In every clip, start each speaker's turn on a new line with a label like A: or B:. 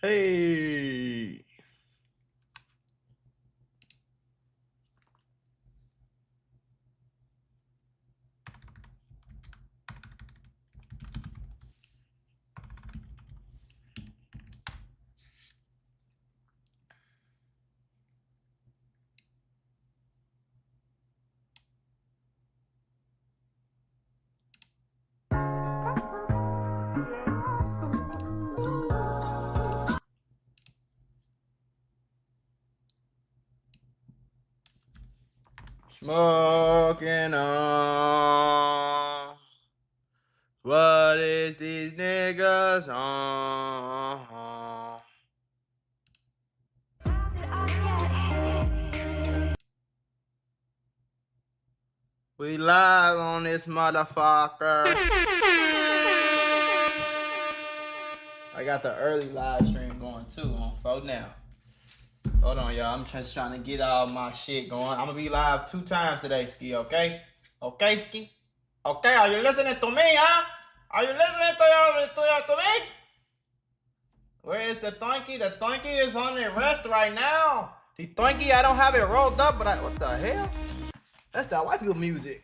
A: Hey. Smoking on. What is these niggas on? We live on this motherfucker. I got the early live stream going too on phone now. Hold on, y'all. I'm just trying to get all my shit going. I'm gonna be live 2 times today, Ski, okay? Okay, Ski? Okay, are you listening to me, huh? Are you listening to me? Where is the Thonky? The Thonky is on the rest right now. The Thonky, I don't have it rolled up, but what the hell? That's that white people music.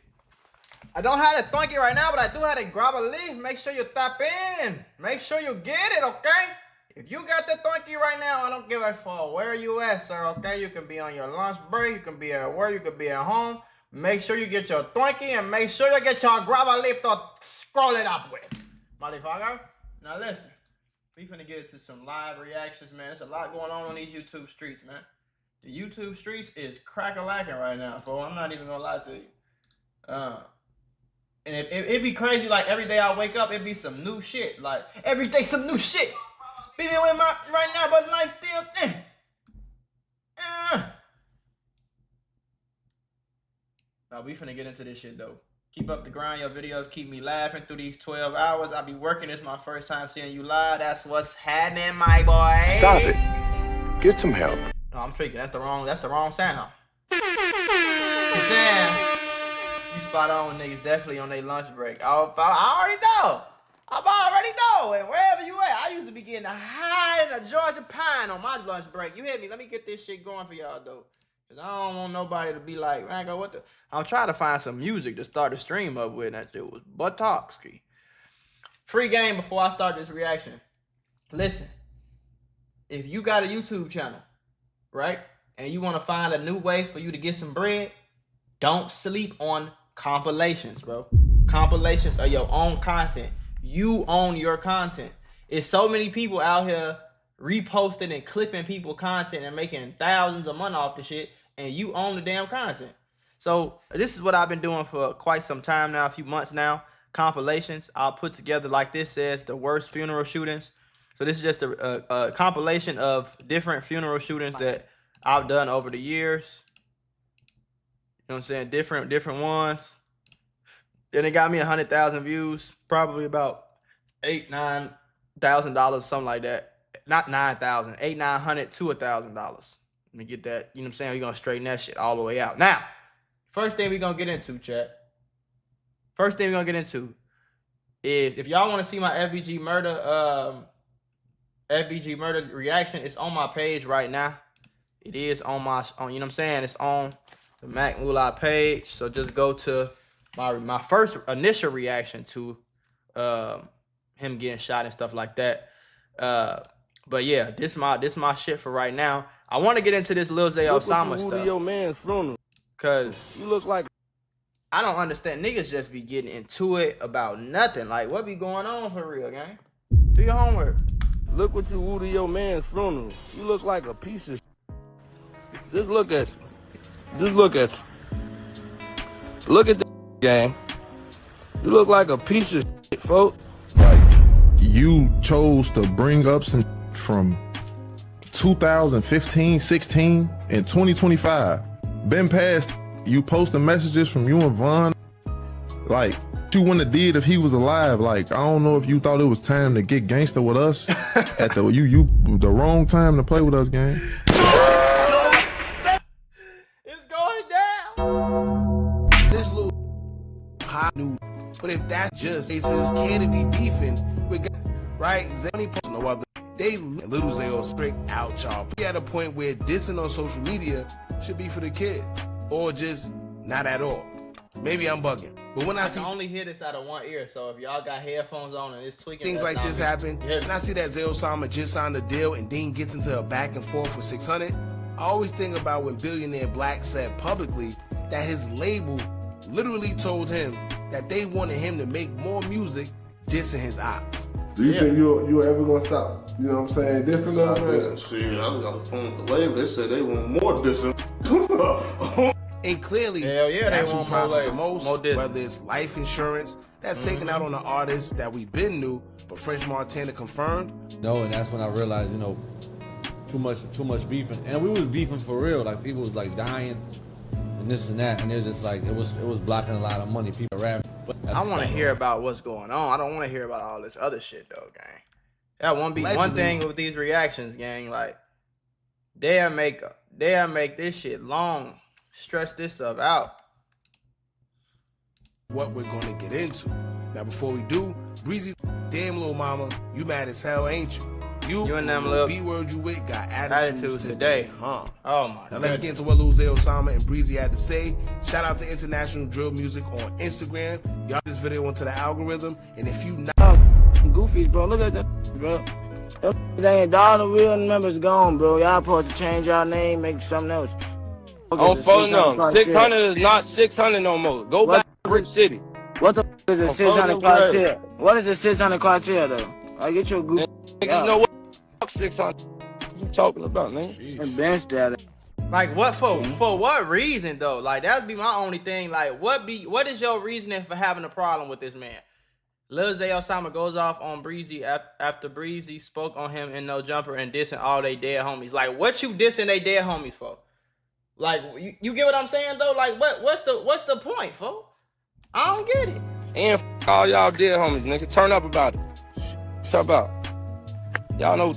A: I don't have the Thonky right now, but I do have to grab a leaf. Make sure you tap in. Make sure you get it, okay? If you got the Thonky right now, I don't give a fuck where you at, sir, okay? You can be on your lunch break. You can be at work. You can be at home. Make sure you get your Thonky and make sure you get your grab a leaf to scroll it up with. Motherfucker. Now listen. We finna get into some live reactions, man. There's a lot going on these YouTube streets, man. The YouTube streets is crack-a-lacking right now, fool. I'm not even gonna lie to you. And it'd be crazy, like, every day I wake up, it'd be some new shit. Like, every day some new shit. Being with my right now, but life still Now, we finna get into this shit, though. Keep up the grind. Your videos keep me laughing through these 12 hours. I be working. It's my first time seeing you live. That's what's happening, my boy.
B: Stop it. Get some help.
A: No, I'm tweaking. That's the wrong sound. You saying? You spot on, niggas definitely on their lunch break. I already know. I already know. And wherever you at, I used to be getting high in a Georgia pine on my lunch break. You hear me? Let me get this shit going for y'all, though. Cause I don't want nobody to be like, man, what the? I'm trying to find some music to start the stream up with. That shit was Buttocks. Free game before I start this reaction. Listen, if you got a YouTube channel, right, and you want to find a new way for you to get some bread, don't sleep on compilations, bro. Compilations are your own content. You own your content. It's so many people out here reposting and clipping people content and making thousands of money off the shit, and you own the damn content. So this is what I've been doing for quite some time now, a few months now. Compilations I'll put together, like this says, the worst funeral shootings. So this is just a compilation of different funeral shootings that I've done over the years. You know what I'm saying? Different ones. And it got me 100,000 views, probably about $8,000-9,000, something like that. Not 9,000, 800-900 to $1,000. Let me get that. You know what I'm saying? We're gonna straighten that shit all the way out. Now, first thing we're gonna get into, chat. First thing we're gonna get into is, if y'all want to see my FBG Murda reaction, it's on my page right now. It is on my you know what I'm saying? It's on the Mac Mula page. So just go to my first initial reaction to him getting shot and stuff like that. But yeah, this my shit for right now. I want to get into this Lil Zay Osama stuff.
C: Your man's funeral.
A: Cause
C: you look like,
A: I don't understand. Niggas just be getting into it about nothing. Like, what be going on for real, gang? Do your homework.
C: Look what you woo to your man's funeral. You look like a piece of Just look at you. Just look at you. Look at the gang. You look like a piece of shit, folks.
B: Like, you chose to bring up some from 2015, 16, and 2025. Been past you posting messages from you and Vaughn. Like, what you wouldn't have did if he was alive. Like, I don't know if you thought it was time to get gangster with us at the the wrong time to play with us, gang.
A: It's going down.
D: This little hot new, but if that's just Jason's kid to be beefing with, right? Zany post no other. Little Zale strict out, y'all. Be at a point where dissing on social media should be for the kids, or just not at all. Maybe I'm bugging, but when I see
A: only hear this out of one ear, so if y'all got headphones on and it's tweaking,
D: things like this happen, and I see that Zale Sama just signed a deal and Dean gets into a back and forth with 600, I always think about when Billionaire Black said publicly that his label literally told him that they wanted him to make more music just in his eyes.
E: Do you think you're ever gonna stop? You know what I'm saying? Dissing them?
F: Shit, I just got the phone with the label. They said they want more dissing.
D: And clearly, that's who profits the most, whether it's life insurance that's taken out on the artists that we've been knew, but French Montana confirmed.
G: No, and that's when I realized, you know, too much beefing. And we was beefing for real. Like, people was like dying and this and that, and it was just like, it was blocking a lot of money. People rapping.
A: I want to hear about what's going on. I don't want to hear about all this other shit though, gang. That one thing with these reactions, gang. Like, they'll make this shit long, stretch this stuff out.
D: What we're gonna get into now. Before we do, Breezy, damn little mama, you mad as hell, ain't you? You and them little B-word you with got attitudes today, huh?
A: Oh my god.
D: Now let's get into what Lil Zay Osama and Breezy had to say. Shout out to International Drill Music on Instagram. Y'all this video onto the algorithm, and if you not
H: goofies, bro, look at that, bro. Ain't all the real members gone, bro. Y'all supposed to change y'all name, make something else.
C: I'm following them. 600 is not 600 no more. Go back to Brick City.
H: What the is a 600 cartel? What is a 600 cartel though? I get your goof.
C: You know what? 600. What you talking about, man?
H: And bench that.
A: Like what for what reason though? Like that'd be my only thing. Like what is your reasoning for having a problem with this man? Lil Zay Osama goes off on Breezy after Breezy spoke on him in No Jumper and dissing all they dead homies. Like what you dissing they dead homies for? Like you get what I'm saying though? Like what's the point, folks? I don't get it.
C: And all y'all dead homies, nigga. Turn up about it. What's up about? Y'all know.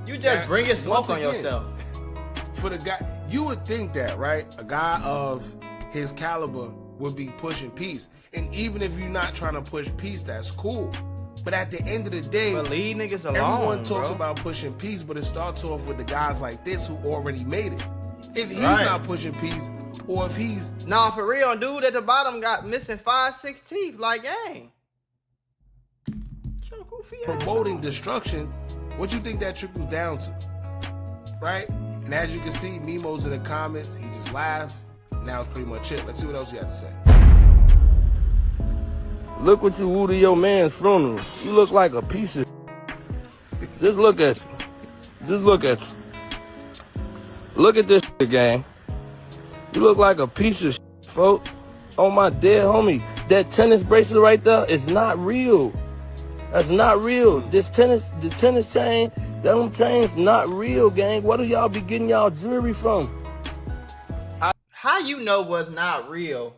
A: You just bringing smoke on yourself.
D: For the guy, you would think that, right? A guy of his caliber would be pushing peace. And even if you're not trying to push peace, that's cool. But at the end of the day,
A: but leave niggas alone,
D: everyone talks about pushing peace, but it starts off with the guys like this who already made it. If he's not pushing peace, or if he's...
A: Nah, for real, dude at the bottom got missing 5-6 teeth. Like, gang.
D: Promoting destruction, what you think that trickles down to? Right? And as you can see, Memo's in the comments. He just laughed. Now it's pretty much it. Let's see what else he had to say.
C: Look what you woo to your man's funeral. You look like a piece of Just look at you. Just look at you. Look at this shit, gang. You look like a piece of shit, folks. Oh, my dead homie. That tennis bracelet right there is not real. That's not real. The tennis chain, them chains not real, gang. What do y'all be getting y'all jewelry from?
A: How you know what's not real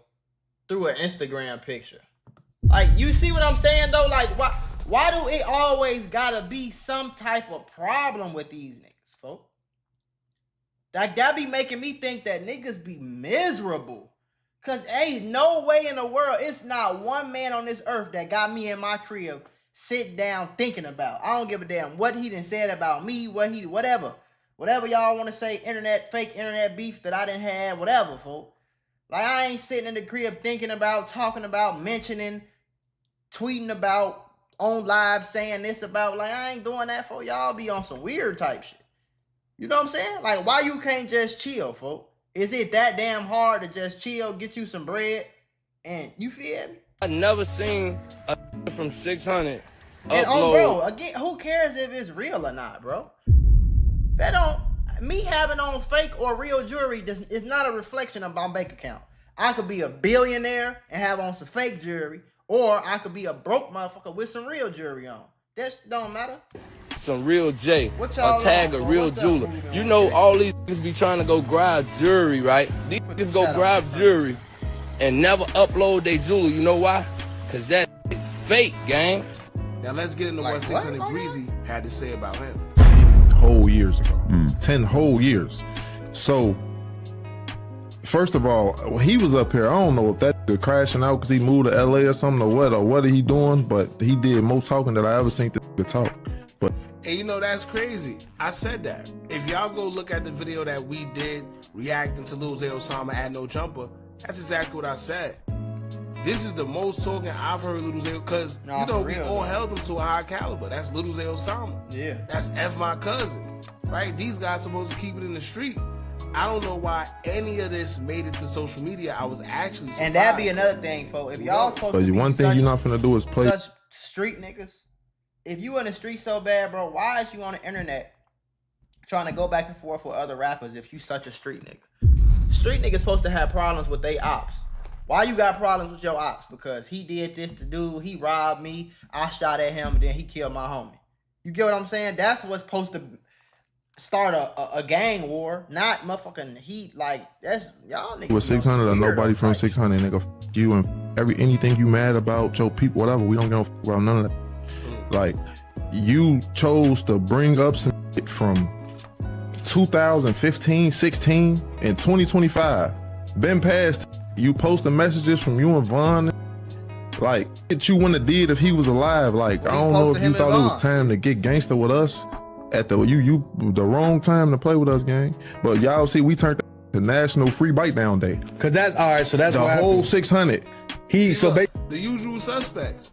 A: through an Instagram picture? Like, you see what I'm saying though? Like, why do it always gotta be some type of problem with these niggas, folks? Like, that be making me think that niggas be miserable. Cause ain't no way in the world, it's not one man on this earth that got me in my crib sit down thinking about. I don't give a damn what he done said about me, whatever y'all want to say, fake internet beef that I didn't have, whatever, folks. Like, I ain't sitting in the crib thinking about, talking about, mentioning, tweeting about, on live saying this about. Like, I ain't doing that, folks. Y'all be on some weird type shit. You know what I'm saying? Like, why you can't just chill, folks? Is it that damn hard to just chill, get you some bread, and you feel me?
C: I never seen a from 600
A: and
C: upload.
A: Bro, again, who cares if it's real or not, bro? That don't... Me having on fake or real jewelry is not a reflection of my bank account. I could be a billionaire and have on some fake jewelry, or I could be a broke motherfucker with some real jewelry on. That don't matter.
C: Some real J,
A: a
C: tag a real jeweler. You know all these niggas be trying to go grab jewelry, right? These niggas go grab jewelry and never upload their jewelry. You know why? Cause that fake, gang.
D: Now let's get into what 600 Breezy had to say about him.
B: 10 whole years ago. 10 whole years. So, first of all, when he was up here, I don't know if that crashing out because he moved to LA or something or what he doing, but he did more talking than I ever seen the talk. But
D: And you know, that's crazy. I said that. If y'all go look at the video that we did reacting to Lil Zay Osama at No Jumper, that's exactly what I said. This is the most talking I've heard Lil Zay, because,
A: Nah,
D: you know,
A: for
D: we
A: real,
D: all
A: though.
D: held him to a high caliber. That's Lil Zay Osama.
A: Yeah.
D: That's F My Cousin, right? These guys supposed to keep it in the street. I don't know why any of this made it to social media. I was actually surprised.
A: And that'd be another thing, folks. If y'all supposed
B: so
A: to be
B: one thing
A: such,
B: you're not finna do is play.
A: such street niggas, if you in the street so bad, bro, why is you on the internet trying to go back and forth with other rappers if you such a street nigga? Street niggas supposed to have problems with they ops. Why you got problems with your ops? Because he did this to dude, he robbed me, I shot at him, and then he killed my homie. You get what I'm saying? That's what's supposed to start a gang war, not motherfucking heat. Like, that's y'all niggas.
B: With 600 or nobody from 600, nigga, f you and anything you mad about, your people, whatever. We don't give a f about none of that. Like, you chose to bring up some shit from 2015, 16, and 2025. Been past. You posting messages from you and Von. Like, what you wouldn't have did if he was alive. Like, I don't know if you thought it was time to get gangster with us at the the wrong time to play with us, gang. But y'all see, we turned to National Free Bite Down Day.
I: Cause that's all right. So that's
B: the
I: what
B: whole
I: happened.
B: 600.
D: See, look, the usual suspects.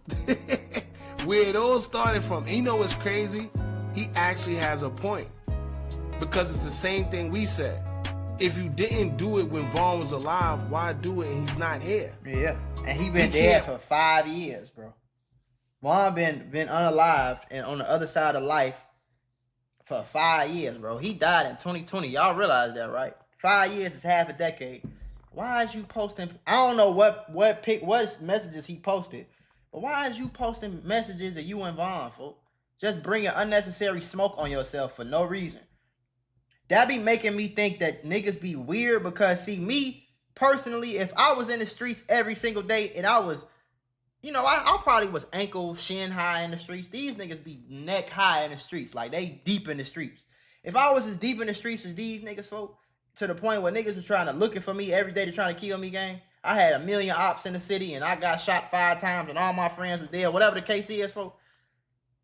D: Where it all started from. And you know what's crazy? He actually has a point. Because it's the same thing we said. If you didn't do it when Vaughn was alive, why do it and he's not here?
A: Yeah, and he been dead for 5 years, bro. Vaughn been unalived and on the other side of life for 5 years, bro. He died in 2020. Y'all realize that, right? 5 years is half a decade. Why is you posting? I don't know what messages he posted, but why is you posting messages of you and Vaughn, folks? Just bringing unnecessary smoke on yourself for no reason. That be making me think that niggas be weird, because see, me personally, if I was in the streets every single day and I was, you know, I probably was ankle, shin high in the streets. These niggas be neck high in the streets. Like, they deep in the streets. If I was as deep in the streets as these niggas, folk, to the point where niggas was trying to looking for me every day to try to kill me, gang. I had 1 million ops in the city and I got shot 5 times and all my friends were there, whatever the case is, folk.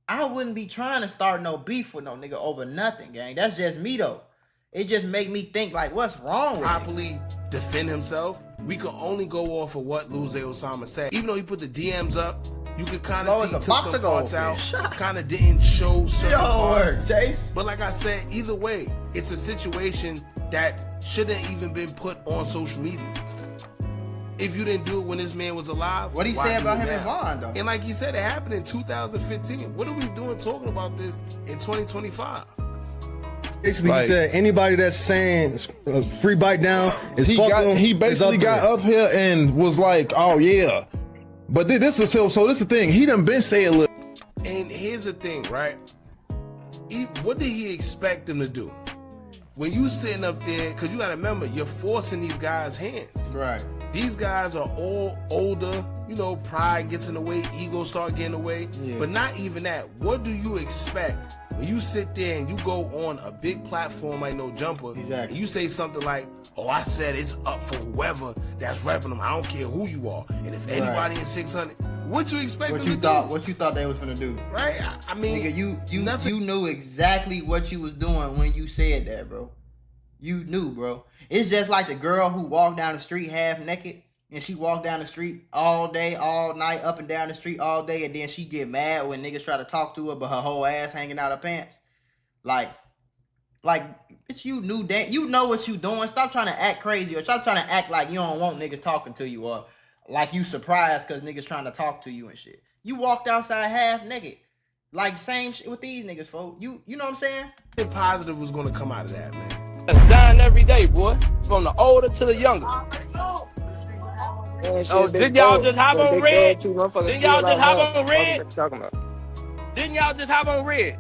A: I wouldn't be trying to start no beef with no nigga over nothing, gang. That's just me, though. It just make me think, like, what's wrong with
D: properly defend himself. We can only go off of what Lil Zay Osama said. Even though he put the DMs up, you could kind of see he took some parts out, kind of didn't show certain parts.
A: Chase.
D: But like I said, either way, it's a situation that shouldn't even been put on social media. If you didn't do it when this man was alive,
A: what he said about him and Vaughn, though?
D: And like you said, it happened in 2015. What are we doing talking about this in 2025?
I: Basically, like, he said anybody that's saying free bite down is fucking.
B: He basically got up here and was like, "Oh yeah," but this was so. This is the thing. He done been saying, "Look."
D: And here's the thing, right? What did he expect them to do? When you sitting up there, because you got to remember, you're forcing these guys' hands.
A: Right.
D: These guys are all older. You know, pride gets in the way, ego start getting away. Yeah. But not even that. What do you expect when you sit there and you go on a big platform like No Jumper, and you say something like, "Oh, I said it's up for whoever that's repping them. I don't care who you are. And if anybody in 600, what you expect them to do?"
A: What you thought they was gonna do?
D: Right? I mean,
A: nigga, you knew exactly what you was doing when you said that, bro. You knew, bro. It's just like the girl who walked down the street half naked, and she walked down the street all day, all night, up and down the street all day, and then she get mad when niggas try to talk to her, but her whole ass hanging out her pants. Like, bitch, you knew that. You know what you doing. Stop trying to act crazy, or stop trying to act like you don't want niggas talking to you, or like you surprised because niggas trying to talk to you and shit. You walked outside half naked. Like, same shit with these niggas, folks. You know what I'm saying?
D: The positive was gonna come out of that, man.
C: It's dying every day, boy. From the older to the younger. Oh, didn't y'all just hop on red? Didn't y'all just hop on red? Didn't y'all just hop on red?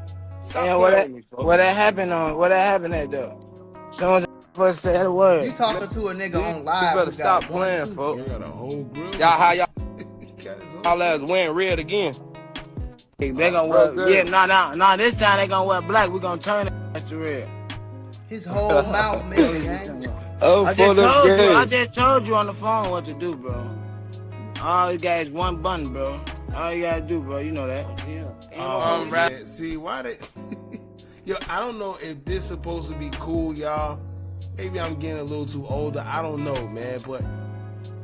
H: Yeah, what that happened at though? Someone first said a word.
A: You talking to a nigga on live?
C: You better stop playing, folks.
D: Got a whole grill.
C: Y'all ass wearing red again.
H: They gonna wear, yeah, nah. This time they gonna wear black. We gonna turn it to red.
A: His whole mouth missing, gang.
C: Oh,
H: I just told you on the phone what to do, bro. All you got is one button, bro. All you gotta do, bro. You know that.
D: Yeah. See, why they... Yo, I don't know if this supposed to be cool, y'all. Maybe I'm getting a little too older. I don't know, man. But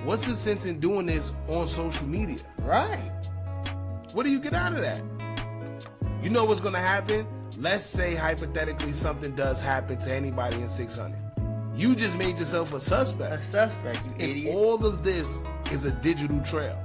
D: what's the sense in doing this on social media?
A: Right.
D: What do you get out of that? You know what's gonna happen? Let's say hypothetically something does happen to anybody in 600. You just made yourself a suspect.
A: A suspect, you
D: and
A: idiot.
D: All of this is a digital trail.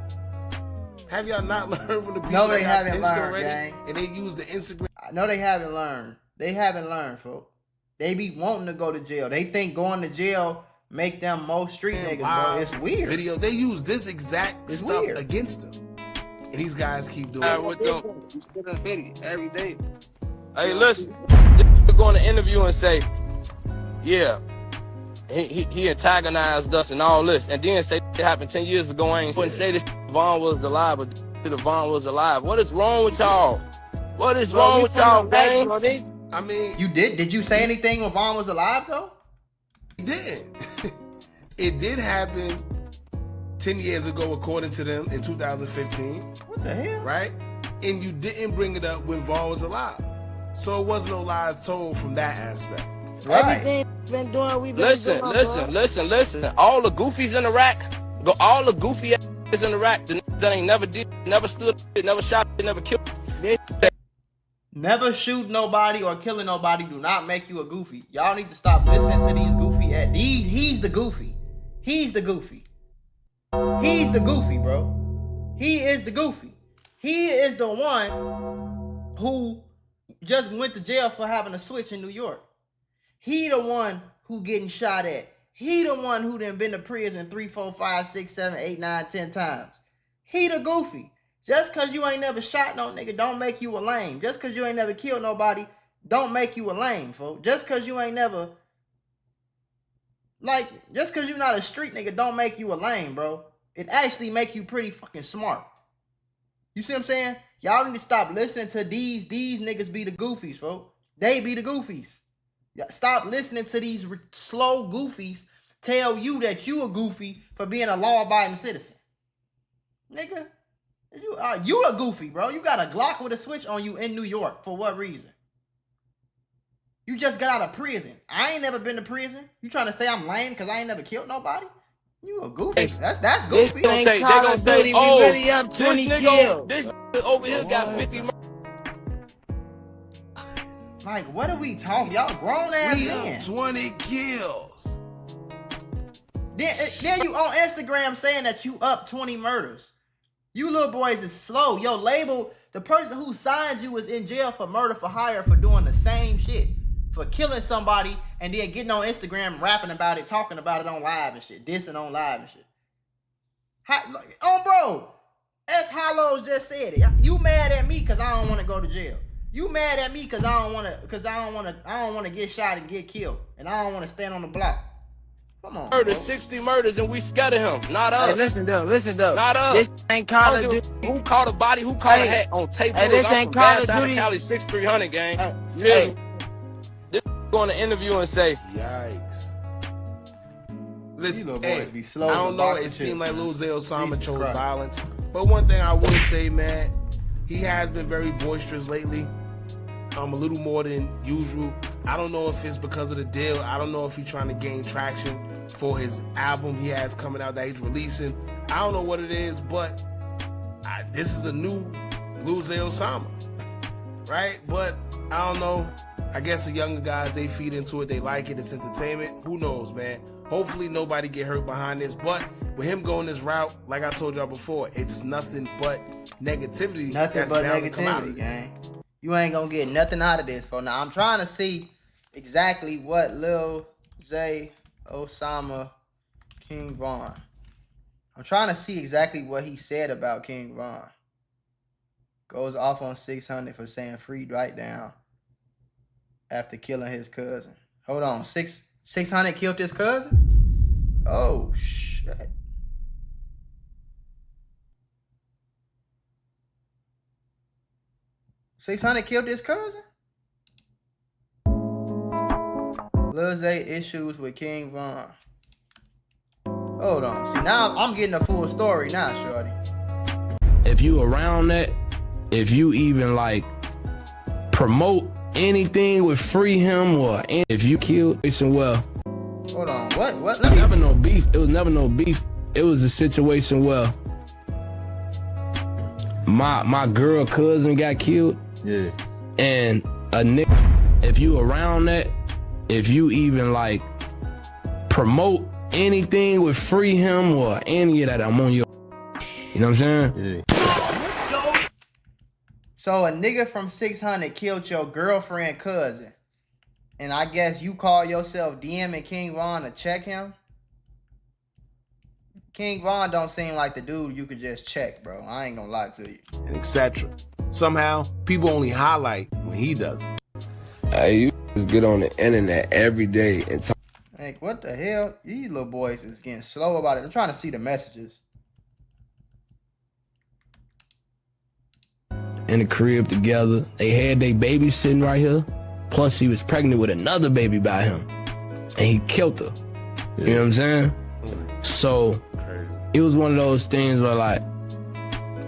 D: Have y'all not learned from the people
A: No, they
D: that
A: haven't
D: got pinched
A: learned,
D: already?
A: gang.
D: And they use the Instagram.
A: No, they haven't learned. They haven't learned, folks. They be wanting to go to jail. They think going to jail make them more street niggas, bro. It's weird.
D: Video. They use this exact
A: It's
D: stuff
A: weird.
D: against them. And these guys keep doing it.
C: With them.
H: Every day.
C: Hey, listen, they're going to interview and say, yeah, he antagonized us and all this, and then say it happened 10 years ago. I wouldn't say this Vaughn was alive, but this Vaughn was alive. What is wrong with y'all? What is wrong with y'all, man?
D: I mean,
A: You did you say anything when Vaughn was alive, though?
D: it didn't. It did happen 10 years ago, according to them, in 2015.
A: What the hell?
D: Right? And you didn't bring it up when Vaughn was alive. So it wasn't no lies told from that aspect.
A: Right.
H: Everything we've been doing, we've been doing, bro.
C: Listen. All the goofies in Iraq, all the goofy ass in Iraq, the niggas that ain't never did, never stood, never shot, never killed.
A: Never shoot nobody or killing nobody do not make you a goofy. Y'all need to stop listening to these goofy ass. He's the goofy. He's the goofy. He's the goofy, bro. He is the goofy. He is the one who just went to jail for having a switch in New York. He the one who getting shot at. He the one who done been to prison 3, 4, 5, 6, 7, 8, 9, 10 times. He the goofy. Just cause you ain't never shot no nigga don't make you a lame. Just cause you ain't never killed nobody don't make you a lame, folks. Just cause you ain't never, just cause you not a street nigga don't make you a lame, bro. It actually make you pretty fucking smart. You see what I'm saying? Y'all need to stop listening to these niggas be the goofies, folks. They be the goofies. Stop listening to these slow goofies tell you that you a goofy for being a law-abiding citizen. Nigga, you a goofy, bro. You got a Glock with a switch on you in New York. For what reason? You just got out of prison. I ain't never been to prison. You trying to say I'm lame because I ain't never killed nobody? You a goofy. That's goofy.
H: This ain't Call of Duty. We really up 20 kills.
C: This over here got 50
A: Like, what are we talking? Y'all grown ass
D: We
A: men.
D: have 20 kills.
A: Then you on Instagram saying that you up 20 murders. You little boys is slow. Your label, the person who signed you is in jail for murder for hire for doing the same shit. For killing somebody and then getting on Instagram, rapping about it, talking about it on live and shit. Dissing on live and shit. Bro. S. Hollows just said it. You mad at me because I don't want to go to jail. You mad at me because I don't want to get shot and get killed. And I don't want to stand on the block. Come on.
C: murders, 60 murders, and we scatter him. Not us.
H: Hey, listen though.
C: Not us.
H: This ain't Call of Duty.
C: Who caught a body? Who caught a hat on tape?
H: Hey, this ain't Call of Duty.
C: Cali 6300 gang.
H: Hey.
C: This going to interview and say,
D: Yikes. Listen,
A: These little boys be slow
D: I
A: as
D: don't
A: a
D: know.
A: box of
D: It seemed
A: chips,
D: like
A: man.
D: Lil Zay Osama
A: Jesus
D: chose
A: Christ.
D: violence. But one thing I would say, man, he has been very boisterous lately. A little more than usual. I don't know if it's because of the deal. I don't know if he's trying to gain traction for his album he has coming out that he's releasing. I don't know what it is, but this is a new Lil Zay Osama, right? But I don't know. I guess the younger guys, they feed into it. They like it. It's entertainment. Who knows, man? Hopefully nobody get hurt behind this. But with him going this route, like I told y'all before, it's nothing but negativity.
A: Nothing
D: that's
A: but
D: bound to come out of
A: negativity,
D: this.
A: gang. You ain't gonna get nothing out of this, folks. Now, I'm trying to see exactly what Lil Zay Osama King Von. I'm trying to see exactly what he said about King Von. Goes off on 600 for saying free right down after killing his cousin. Hold on, 600 killed his cousin? Oh, shit. $600 killed his cousin? Lil Zay issues with King Von. Hold on. See, now I'm getting a full story now, shorty.
C: If you around that, if you even like promote anything with free him or if you killed Jason well.
A: Hold on. What?
C: It was never no beef. It was never no beef. It was a situation where my girl cousin got killed.
I: Yeah.
C: And a nigga, if you around that, if you even like promote anything with free him or any of that, I'm on your. You know what I'm saying?
I: Yeah.
A: So a nigga from 600 killed your girlfriend cousin. And I guess you call yourself DMing King Von to check him? King Von don't seem like the dude you could just check, bro. I ain't gonna lie to you.
D: And etc. Somehow, people only highlight when he does it.
C: Hey, you just get on the internet every day and talk.
A: Like, what the hell? These little boys is getting slow about it. I'm trying to see the messages.
C: In the crib together. They had their baby sitting right here. Plus, he was pregnant with another baby by him. And he killed her. You know what I'm saying? So, it was one of those things where, like,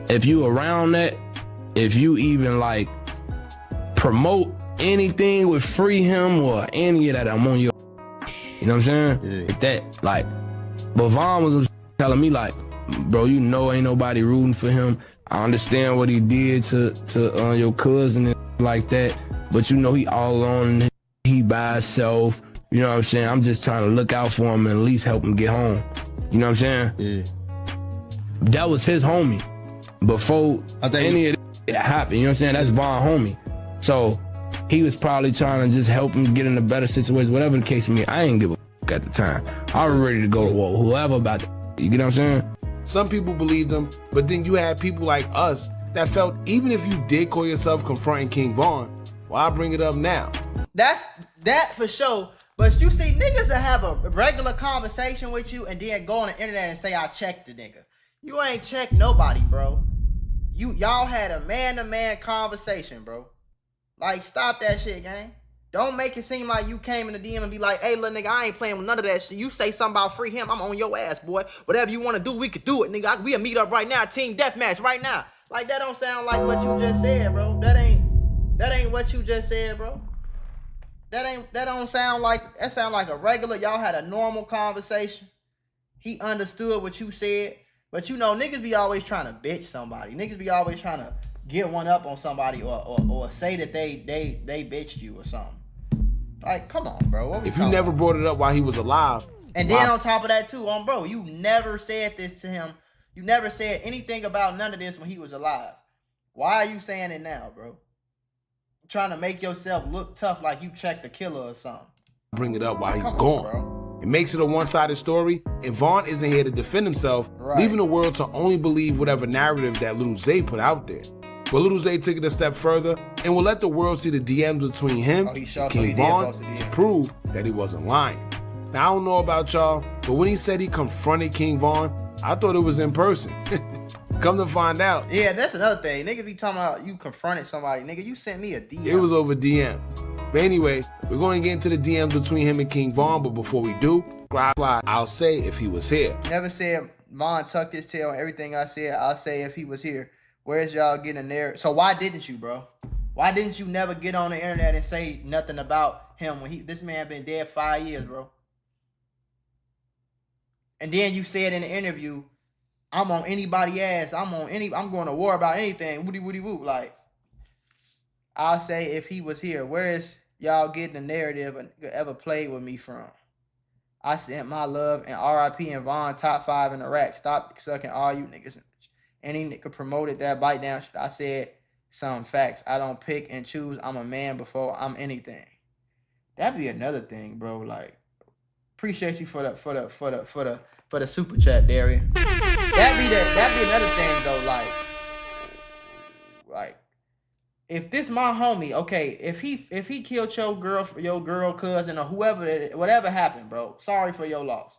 C: if you around that, if you even, like, promote anything with free him or any of that, I'm on your. You know what I'm saying?
I: Yeah.
C: Like that, like, but Von was telling me, like, bro, you know ain't nobody rooting for him. I understand what he did to your cousin and like that, but you know he all alone, he by himself. You know what I'm saying? I'm just trying to look out for him and at least help him get home. You know what I'm saying?
I: Yeah.
C: That was his homie before any of it happened. You know what I'm saying? That's Von homie. So he was probably trying to just help him get in a better situation, whatever the case may be. I ain't give a fuck at the time. I was ready to go to war, whoever about that. You get what I'm saying?
D: Some people believed him, but then you had people like us that felt even if you did call yourself confronting King Von, why bring it up now?
A: That's that for sure. But you see, niggas that have a regular conversation with you and then go on the internet and say, I checked the nigga. You ain't checked nobody, bro. Y'all had a man-to-man conversation, bro. Like, stop that shit, gang. Don't make it seem like you came in the DM and be like, hey, little nigga, I ain't playing with none of that shit. You say something about free him, I'm on your ass, boy. Whatever you want to do, we could do it, nigga. We'll meet up right now, team deathmatch right now. Like, that don't sound like what you just said, bro. That ain't what you just said, bro. That don't sound like, that sound like a regular, y'all had a normal conversation. He understood what you said. But you know, niggas be always trying to bitch somebody. Niggas be always trying to get one up on somebody or say that they bitched you or something. Like, come on, bro.
D: If you never brought it up while he was alive.
A: And then on top of that too, bro, you never said this to him. You never said anything about none of this when he was alive. Why are you saying it now, bro? Trying to make yourself look tough like you checked the killer or something.
D: Bring it up while he's gone.
A: Bro.
D: It makes it a one-sided story, and Von isn't here to defend himself, leaving the world to only believe whatever narrative that Little Zay put out there. But Little Zay took it a step further and will let the world see the DMs between him and King Von to prove that he wasn't lying. Now, I don't know about y'all, but when he said he confronted King Von, I thought it was in person. Come to find out.
A: Yeah, that's another thing. Nigga be talking about you confronted somebody. Nigga, you sent me a DM.
D: It was over DMs. But anyway, we're going to get into the DMs between him and King Von, but before we do, I'll say if he was here.
A: Never said Von tucked his tail on everything I said. I'll say if he was here. Where's y'all getting there? So why didn't you, bro? Why didn't you never get on the internet and say nothing about him when this man been dead 5 years, bro? And then you said in the interview, I'm on anybody's ass. I'm going to war about anything. Woody woody woo. Like, I'll say if he was here. Where is y'all getting the narrative ever played with me from? I sent my love and RIP and Von top 5 in Iraq. Stop sucking all you niggas. Any nigga promoted that bite down shit. I said some facts. I don't pick and choose. I'm a man before I'm anything. That'd be another thing, bro. Like, appreciate you for the super chat, Darian. That'd be another thing though. Like, if this my homie, okay, if he killed your girl cousin or whatever happened, bro. Sorry for your loss.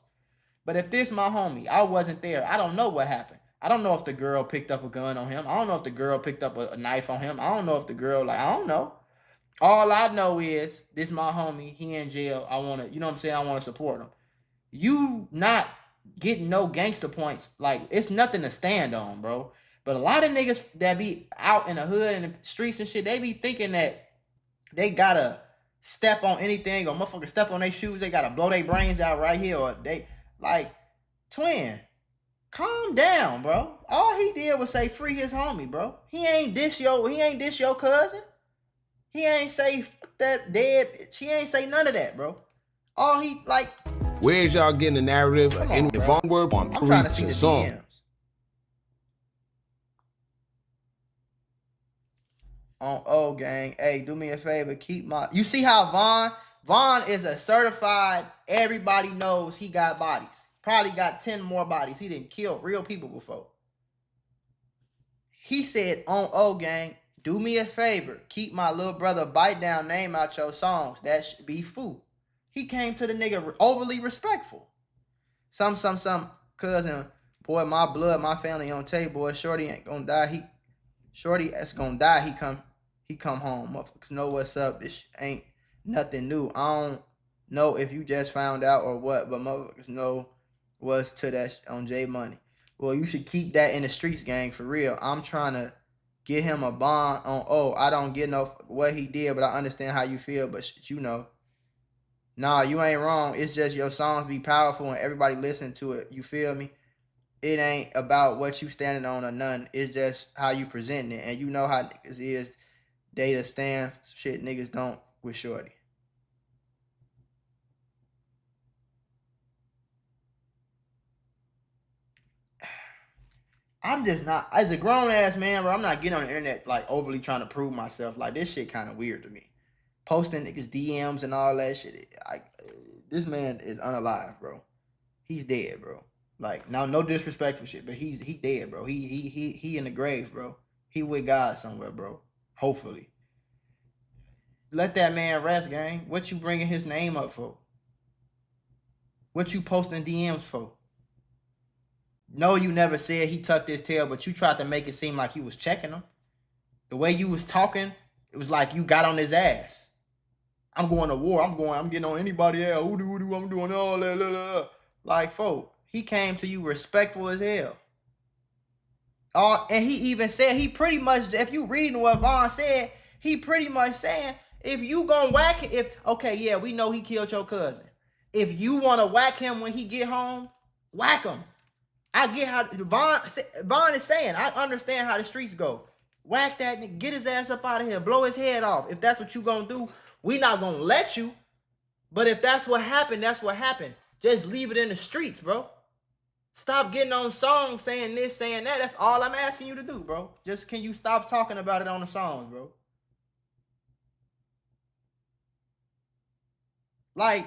A: But if this my homie, I wasn't there. I don't know what happened. I don't know if the girl picked up a gun on him. I don't know if the girl picked up a knife on him. I don't know if the girl, I don't know. All I know is this my homie. He in jail. I want to, you know what I'm saying? I want to support him. You not getting no gangster points. Like, it's nothing to stand on, bro. But a lot of niggas that be out in the hood and the streets and shit, they be thinking that they gotta step on anything or motherfucker step on their shoes. They gotta blow their brains out right here, or they like, twin, calm down, bro. All he did was say free his homie, bro. He ain't dish your cousin. He ain't say fuck that dead bitch. He ain't say none of that, bro. All he like.
D: Where's y'all getting the narrative of Von Word on
A: I'm trying to see the
D: song?
A: DMs. On O gang, hey, do me a favor, keep my. You see how Von is a certified. Everybody knows he got bodies. Probably got 10 more bodies. He didn't kill real people before. He said on O gang, do me a favor, keep my little brother Bite Down name out your songs. That should be foo. He came to the nigga overly respectful. Some cousin, boy, my blood, my family on tape, boy. Shorty ain't gonna die. Shorty that's gonna die. He come home. Motherfuckers know what's up. This ain't nothing new. I don't know if you just found out or what, but motherfuckers know what's to that on J Money. Well, you should keep that in the streets, gang, for real. I'm trying to get him a bond on I don't get no what he did, but I understand how you feel. But you know, nah, you ain't wrong. It's just your songs be powerful and everybody listen to it. You feel me? It ain't about what you standing on or none. It's just how you presenting it. And you know how niggas is. They to stand shit niggas don't with Shorty. I'm just not, as a grown ass man, bro, I'm not getting on the internet like overly trying to prove myself. Like, this shit kind of weird to me. Posting niggas DMs and all that shit. This man is unalive, bro. He's dead, bro. Like, now, no disrespectful shit, but he dead, bro. He in the grave, bro. He with God somewhere, bro. Hopefully. Let that man rest, gang. What you bringing his name up for? What you posting DMs for? No, you never said he tucked his tail, but you tried to make it seem like he was checking him. The way you was talking, it was like you got on his ass. I'm going to war. I'm getting on anybody else. I'm doing all that. Blah, blah, blah. Like, folk, he came to you respectful as hell. And he even said, he pretty much, if you reading what Von said, he pretty much saying, if you gonna whack him, okay, yeah, we know he killed your cousin. If you want to whack him when he get home, whack him. I get how Von is saying. I understand how the streets go. Whack that nigga, get his ass up out of here, blow his head off. If that's what you gonna do, we not gonna let you. But if that's what happened, that's what happened. Just leave it in the streets, bro. Stop getting on songs saying this, saying that. That's all I'm asking you to do, bro. Just can you stop talking about it on the songs, bro? Like,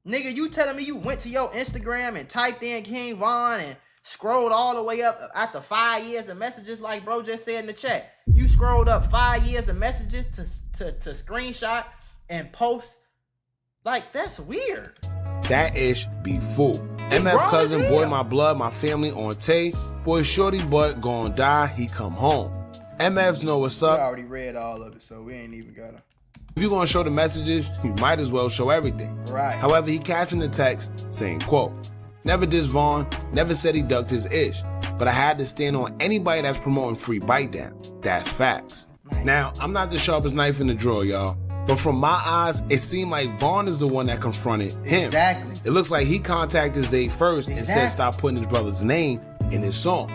A: nigga, you telling me you went to your Instagram and typed in King Von and scrolled all the way up after 5 years of messages like bro just said in the chat. You scrolled up 5 years of messages to screenshot and post. Like, that's weird.
D: That ish be full. MF cousin, boy, my blood, my family on tape. Boy, shorty butt gon' die, he come home. MFs know what's up.
A: I already read all of it, so we ain't even gotta.
D: If you're gonna show the messages, you might as well show everything.
A: Right.
D: However, he captioned the text saying, quote, never diss Vaughn, never said he ducked his ish, but I had to stand on anybody that's promoting free bite down. That's facts. Nice. Now, I'm not the sharpest knife in the drawer, y'all, but from my eyes, it seemed like Vaughn is the one that confronted him.
A: Exactly.
D: It looks like he contacted Zay first and said stop putting his brother's name in his songs.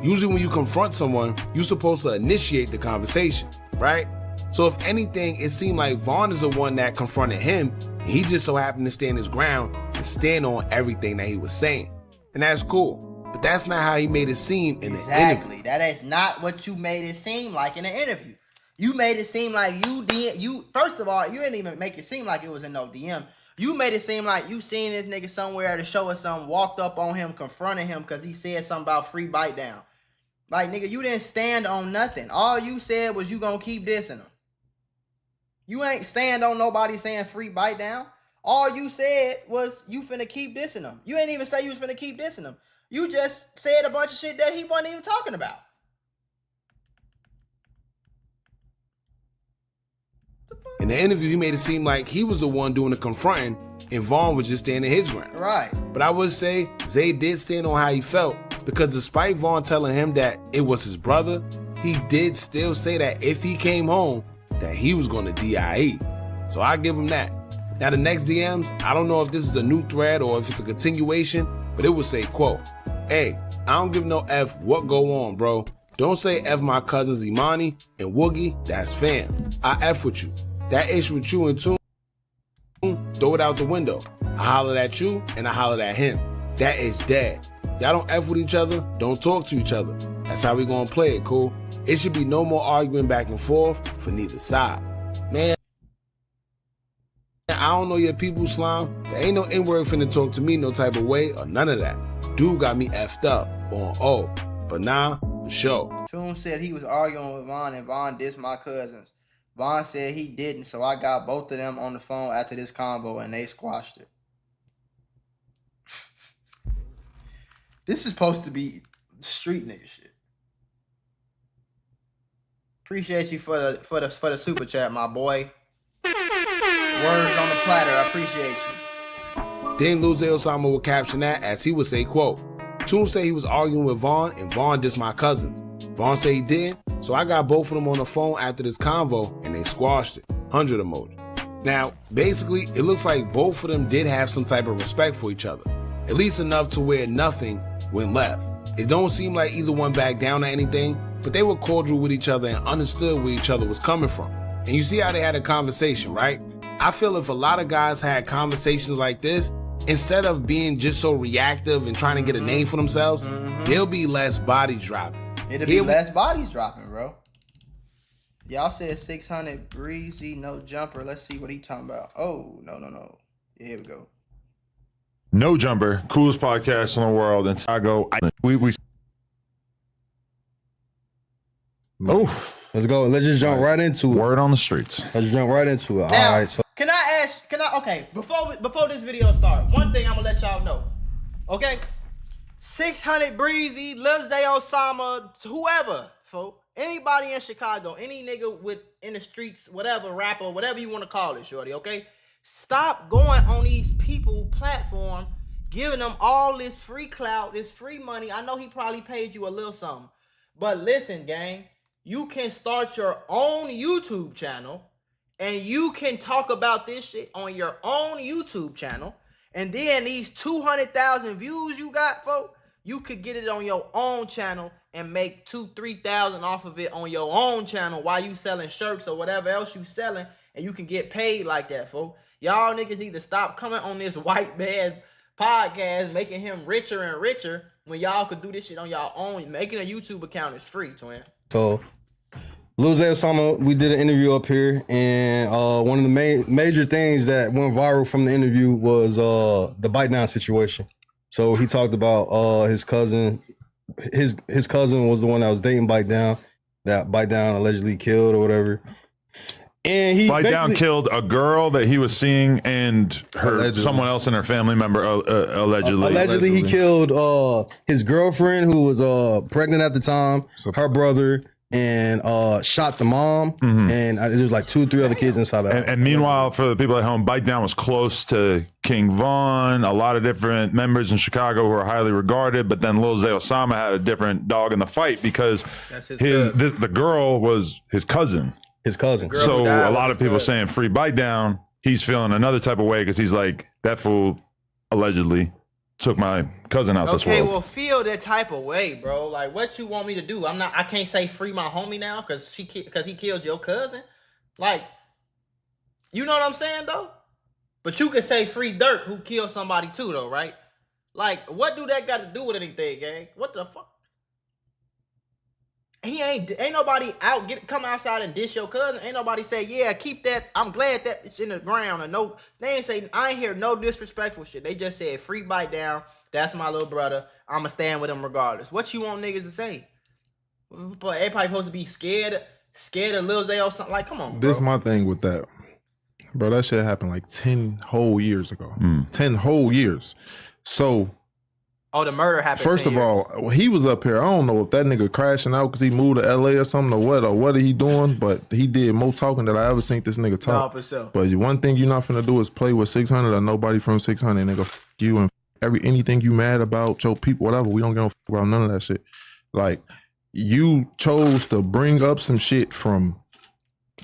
D: Usually when you confront someone, you're supposed to initiate the conversation, right? So if anything, it seemed like Vaughn is the one that confronted him, and he just so happened to stand his ground and stand on everything that he was saying. And that's cool. But that's not how he made it seem in the interview.
A: Exactly. That is not what you made it seem like in the interview. You made it seem like first of all, you didn't even make it seem like it was in no DM. You made it seem like you seen this nigga somewhere to show us something, walked up on him, confronted him because he said something about free bite down. Like, nigga, you didn't stand on nothing. All you said was you gonna keep dissing him. You ain't stand on nobody saying free bite down. All you said was you finna keep dissing him. You ain't even say you was finna keep dissing him. You just said a bunch of shit that he wasn't even talking about.
D: In the interview, he made it seem like he was the one doing the confronting and Vaughn was just standing his ground.
A: Right.
D: But I would say Zay did stand on how he felt, because despite Vaughn telling him that it was his brother, he did still say that if he came home, that he was going to DIE. So I give him that. Now the next DMs, I don't know if this is a new thread or if it's a continuation, but it would say, quote, "Hey, I don't give no F what go on, bro. Don't say F my cousins Imani and Woogie, that's fam. I F with you. That issue with you and Toon, throw it out the window. I hollered at you and I hollered at him. That is dead. Y'all don't F with each other, don't talk to each other. That's how we gonna play it, cool? It should be no more arguing back and forth for neither side. Man, I don't know your people, Slime. There ain't no N-word finna talk to me no type of way or none of that. Dude got me effed up on O. But nah, for sure."
A: Toon said he was arguing with Vaughn and Vaughn dissed my cousins. Vaughn said he didn't, so I got both of them on the phone after this combo and they squashed it. This is supposed to be street nigga shit. Appreciate you for the super chat, my boy. Words on the platter, I appreciate you.
D: Then Lil Zay Osama would caption that as he would say, quote, "Toon said he was arguing with Vaughn and Vaughn dissed my cousins. Vaughn said he did, so I got both of them on the phone after this convo and they squashed it. 100 emoji." Now, basically, it looks like both of them did have some type of respect for each other. At least enough to where nothing went left. It don't seem like either one backed down or anything, but they were cordial with each other and understood where each other was coming from. And you see how they had a conversation, right? I feel if a lot of guys had conversations like this, instead of being just so reactive and trying to get a name for themselves, there'll be less bodies dropping.
A: It'll be less bodies dropping, bro. Y'all said 600 breezy, no jumper. Let's see what he talking about. Oh, no. Yeah, here we go.
J: No Jumper, coolest podcast in the world in Chicago.
I: Let's go. Let's just jump right into it.
J: Word on the streets.
I: Let's jump right into it.
A: Now,
I: all right. So
A: okay, before this video starts, one thing I'm gonna let y'all know. Okay? 600 breezy, Lil Zay Osama, whoever, folks. Anybody in Chicago, any nigga in the streets, whatever, rapper, whatever you want to call it, shorty, okay? Stop going on these people platform, giving them all this free clout, this free money. I know he probably paid you a little something. But listen, gang, you can start your own YouTube channel and you can talk about this shit on your own YouTube channel. And then these 200,000 views you got, folks, you could get it on your own channel and make 2,000-3,000 off of it on your own channel while you selling shirts or whatever else you selling, and you can get paid like that, folks. Y'all niggas need to stop coming on this white man podcast, making him richer and richer when y'all could do this shit on y'all own. Making a YouTube account is free, twin.
I: So, Lil Zay Osama, we did an interview up here, and one of the major things that went viral from the interview was the bite down situation. So he talked about his cousin. His cousin was the one that was dating Bite Down. That Bite Down allegedly killed or whatever. And he
J: Bite Down killed a girl that he was seeing and someone else in her family member allegedly.
I: Allegedly, he killed his girlfriend who was pregnant at the time, her brother, and shot the mom. And there was like 2 or 3 other kids inside that.
J: And meanwhile, for the people at home, Bite Down was close to King Von, a lot of different members in Chicago who are highly regarded. But then Lil Zay Osama had a different dog in the fight because the girl was his cousin.
I: His cousin.
J: So a lot of people saying free Bite Down. He's feeling another type of way because he's like, that fool allegedly took my cousin out this world.
A: Okay, well, feel that type of way, bro. Like, what you want me to do? I can't say free my homie now because he killed your cousin. Like, you know what I'm saying, though? But you could say free Dirk who killed somebody too, though, right? Like, what do that got to do with anything, gang? What the fuck? He ain't nobody come outside and diss your cousin. Ain't nobody say, yeah, keep that. I'm glad that it's in the ground. And no, they ain't say, I ain't hear no disrespectful shit. They just said free Bite Down. That's my little brother. I'ma stand with him regardless. What you want niggas to say? But everybody supposed to be scared of Lil Zay or something. Like, come on, bro.
B: This my thing with that. Bro, that shit happened like 10 whole years ago. 10 whole years. So
A: Oh, the murder happened.
B: First of all, he was up here. I don't know if that nigga crashing out because he moved to LA or something or what he doing, but he did more talking than I ever seen this nigga talk.
A: No, for sure.
B: But one thing you're not finna do is play with 600 or nobody from 600, nigga. F you and anything you mad about, your people, whatever. We don't give a fuck about none of that shit. Like, you chose to bring up some shit from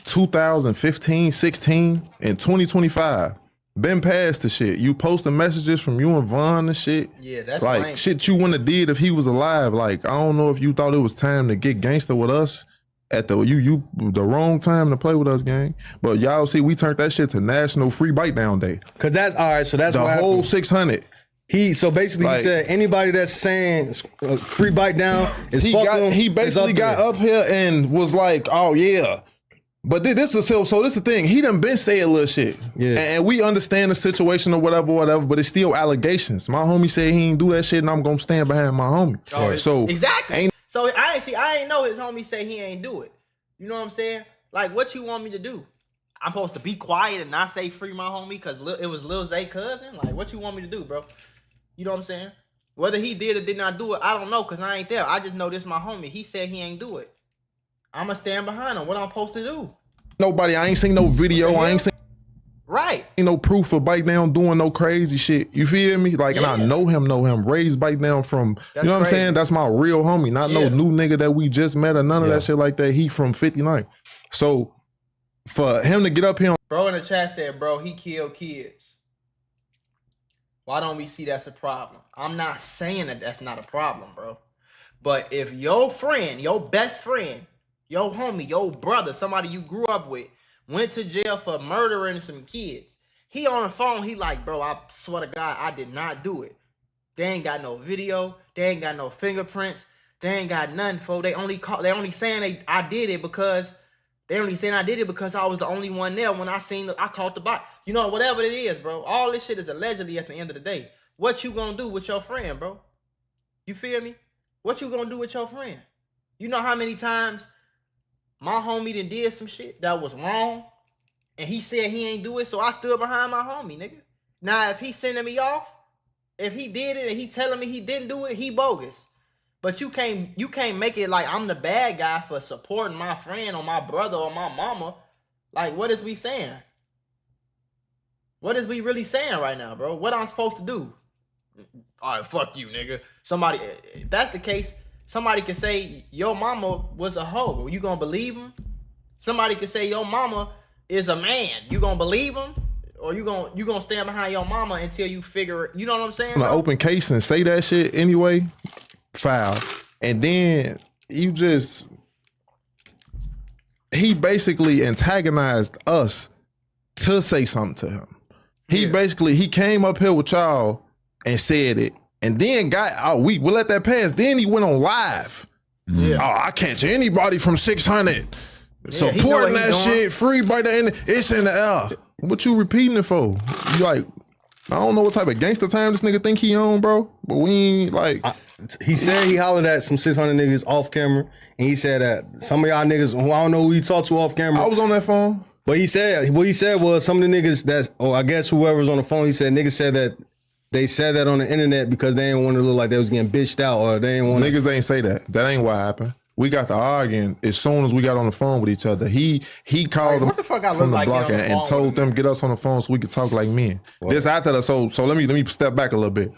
B: 2015, 16, and 2025. Been past the shit. You posting messages from you and Von and shit.
A: Yeah, that's
B: like
A: lame.
B: Shit you wouldn't have did if he was alive. Like, I don't know if you thought it was time to get gangster with us at the wrong time to play with us, gang. But y'all see, we turned that shit to National Free Bite Down Day.
I: Cause that's all right. So that's
B: the
I: what
B: whole
I: happened.
B: 600.
I: He said anybody that's saying free bite down is
B: he basically got up here and was like, oh yeah. But this is so this is the thing. He done been saying little shit. Yeah. And we understand the situation or whatever, but it's still allegations. My homie said he ain't do that shit and I'm gonna stand behind my homie.
A: Oh,
B: so
A: exactly. So I ain't know his homie say he ain't do it. You know what I'm saying? Like, what you want me to do? I'm supposed to be quiet and not say free my homie because it was Lil Zay cousin? Like, what you want me to do, bro? You know what I'm saying? Whether he did or did not do it, I don't know because I ain't there. I just know this my homie. He said he ain't do it. I'ma stand behind him. What I'm supposed to do?
B: Nobody, I ain't seen no video. I ain't seen ain't no proof of Bite Down doing no crazy shit. You feel me? Like, and I know him. Raised Bite Down from, you know what I'm saying? That's my real homie. Not no new nigga that we just met or none of that shit like that. He from 59. So for him to get up here.
A: Bro in the chat said, bro, he killed kids. Why don't we see that's a problem? I'm not saying that that's not a problem, bro. But if your friend, your best friend, your homie, your brother, somebody you grew up with, went to jail for murdering some kids, he on the phone, he like, bro, I swear to God, I did not do it. They ain't got no video. They ain't got no fingerprints. They ain't got nothing, for they only saying I did it because I was the only one there when I caught the body. You know, whatever it is, bro. All this shit is allegedly at the end of the day. What you gonna do with your friend, bro? You feel me? What you gonna do with your friend? You know how many times my homie did some shit that was wrong and he said he ain't do it, so I stood behind my homie, nigga. Now, if he sending me off, if he did it and he telling me he didn't do it, he bogus. But you can't make it like I'm the bad guy for supporting my friend or my brother or my mama. Like, what is we saying? What is we really saying right now, bro? What I'm supposed to do? All right, fuck you, nigga. Somebody, if that's the case, somebody can say your mama was a hoe. You gonna believe him? Somebody can say your mama is a man. You gonna believe him? Or you gonna stand behind your mama until you figure it? You know what I'm saying?
B: An open case and say that shit anyway. Foul. And then he basically antagonized us to say something to him. He came up here with y'all and said it, and then we'll let that pass. Then he went on live. Yeah. Oh, I catch anybody from 600 supporting that shit, free by the end. It's in the air. What you repeating it for? You like, I don't know what type of gangster time this nigga think he on, bro. But we ain't like.
I: He said he hollered at some 600 niggas off camera, and he said that some of y'all niggas who I don't know who he talked to off camera.
B: I was on that phone.
I: But what he said was some of the niggas I guess whoever was on the phone, he said niggas said that they said that on the internet because they didn't want to look like they was getting bitched out, or they didn't want
B: niggas ain't say that. That ain't what happened. We got to arguing as soon as we got on the phone with each other. He called them from the block and told them get us on the phone so we could talk like men. What? This after that, so let me step back a little bit.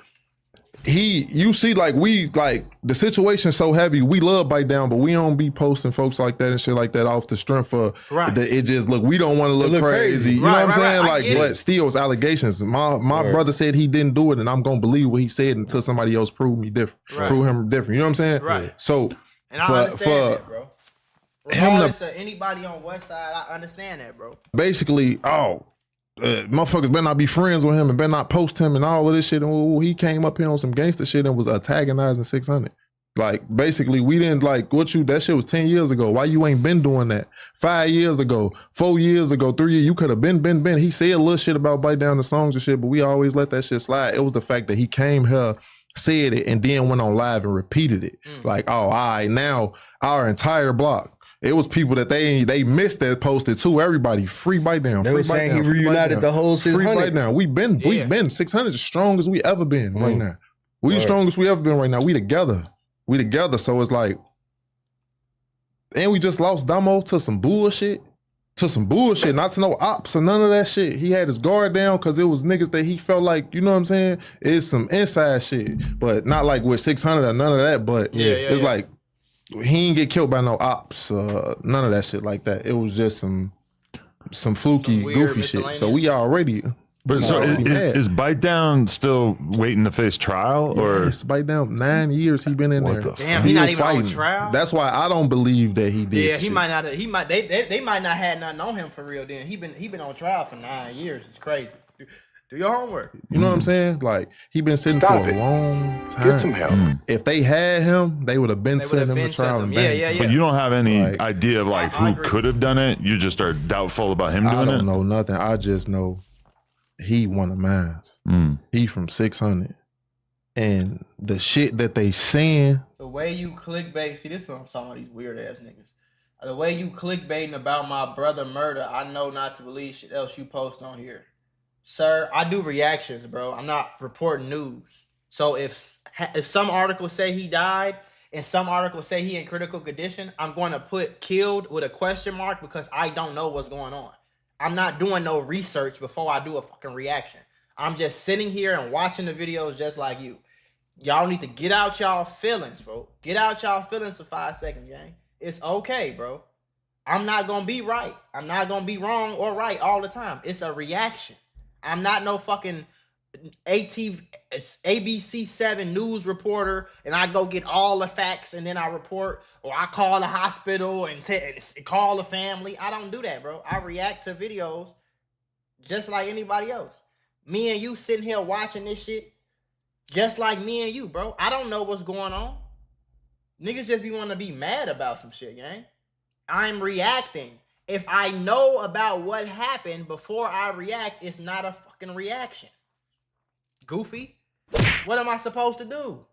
B: You see, like the situation's so heavy. We love Bite Down, but we don't be posting folks like that and shit like that off the strength of it. Just look, we don't want to look crazy. You know what I'm saying? Like, but still, it's allegations. My brother said he didn't do it, and I'm gonna believe what he said until somebody else prove me different, prove him different. You know what I'm saying?
A: Right.
B: So,
A: and I understand that, bro. Regardless of anybody on what side, I understand that, bro.
B: Basically, motherfuckers better not be friends with him and better not post him and all of this shit. And he came up here on some gangster shit and was antagonizing 600. Like, basically, we didn't like that shit was 10 years ago. Why you ain't been doing that? 5 years ago, 4 years ago, 3 years, you could have been. He said a little shit about Bite Down the songs and shit, but we always let that shit slide. It was the fact that he came here, said it, and then went on live and repeated it. Like, all right, now our entire block. It was people that they missed that posted too. Everybody free Bite Down.
I: They were saying he reunited the whole 600.
B: Free Bite Down. We've been 600 as strong as we ever been right now. We the strongest we ever been right now. We together. So it's like, and we just lost Damo to some bullshit. Not to no ops or none of that shit. He had his guard down because it was niggas that he felt like, you know what I'm saying? It's some inside shit, but not like with 600 or none of that. But it's like, he ain't get killed by no ops, none of that shit like that. It was just some fluky, goofy shit. So we already.
J: But so is Bite Down still waiting to face trial, or
B: it's Bite Down 9 years he been in there?
A: Damn, he not even on trial.
B: That's why I don't believe that he did.
A: Yeah, he
B: shit.
A: might not. He might. They might not had nothing on him for real. Then he been on trial for 9 years. It's crazy. Do your homework.
B: You know what I'm saying? Like he been sitting for a long time.
K: Get some help.
B: If they had him, they would have been sending him to trial.
A: Yeah.
J: But you don't have any idea of like who could have done it. You just are doubtful about him doing it.
B: I don't know nothing. I just know he one of mine. He from 600, and the shit that they saying.
A: The way you clickbait. See, this is what I'm talking about. These weird ass niggas. The way you clickbaiting about my brother Murda, I know not to believe shit else you post on here. Sir, I do reactions, bro. I'm not reporting news. So if some articles say he died and some articles say he in critical condition, I'm going to put killed with a question mark because I don't know what's going on. I'm not doing no research before I do a fucking reaction. I'm just sitting here and watching the videos just like you. Y'all need to get out y'all feelings, bro. Get out y'all feelings for 5 seconds, gang. It's okay, bro. I'm not going to be right. I'm not going to be wrong or right all the time. It's a reaction. I'm not no fucking ABC7 news reporter and I go get all the facts and then I report, or I call the hospital and call the family. I don't do that, bro. I react to videos just like anybody else. Me and you sitting here watching this shit just like me and you, bro. I don't know what's going on. Niggas just be wanting to be mad about some shit, gang. I'm reacting. If I know about what happened before I react, it's not a fucking reaction. Goofy. What am I supposed to do?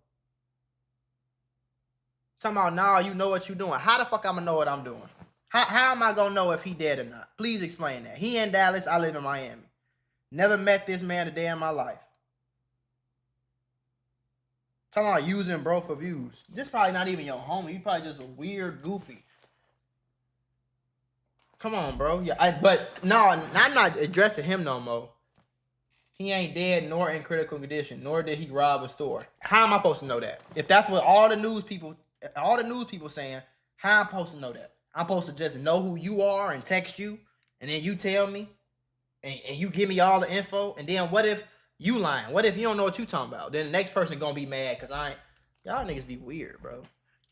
A: Talking about, nah, you know what you're doing. How the fuck I'm gonna know what I'm doing? How am I gonna know if he dead or not? Please explain that. He in Dallas, I live in Miami. Never met this man a day in my life. Talking about using bro for views. This probably not even your homie. You probably just a weird goofy. Come on, bro. Yeah, but no, I'm not addressing him no more. He ain't dead nor in critical condition, nor did he rob a store. How am I supposed to know that? If that's what all the news people saying, how am I supposed to know that? I'm supposed to just know who you are and text you, and then you tell me, and you give me all the info, and then what if you lying? What if you don't know what you talking about? Then the next person gonna be mad because y'all niggas be weird, bro.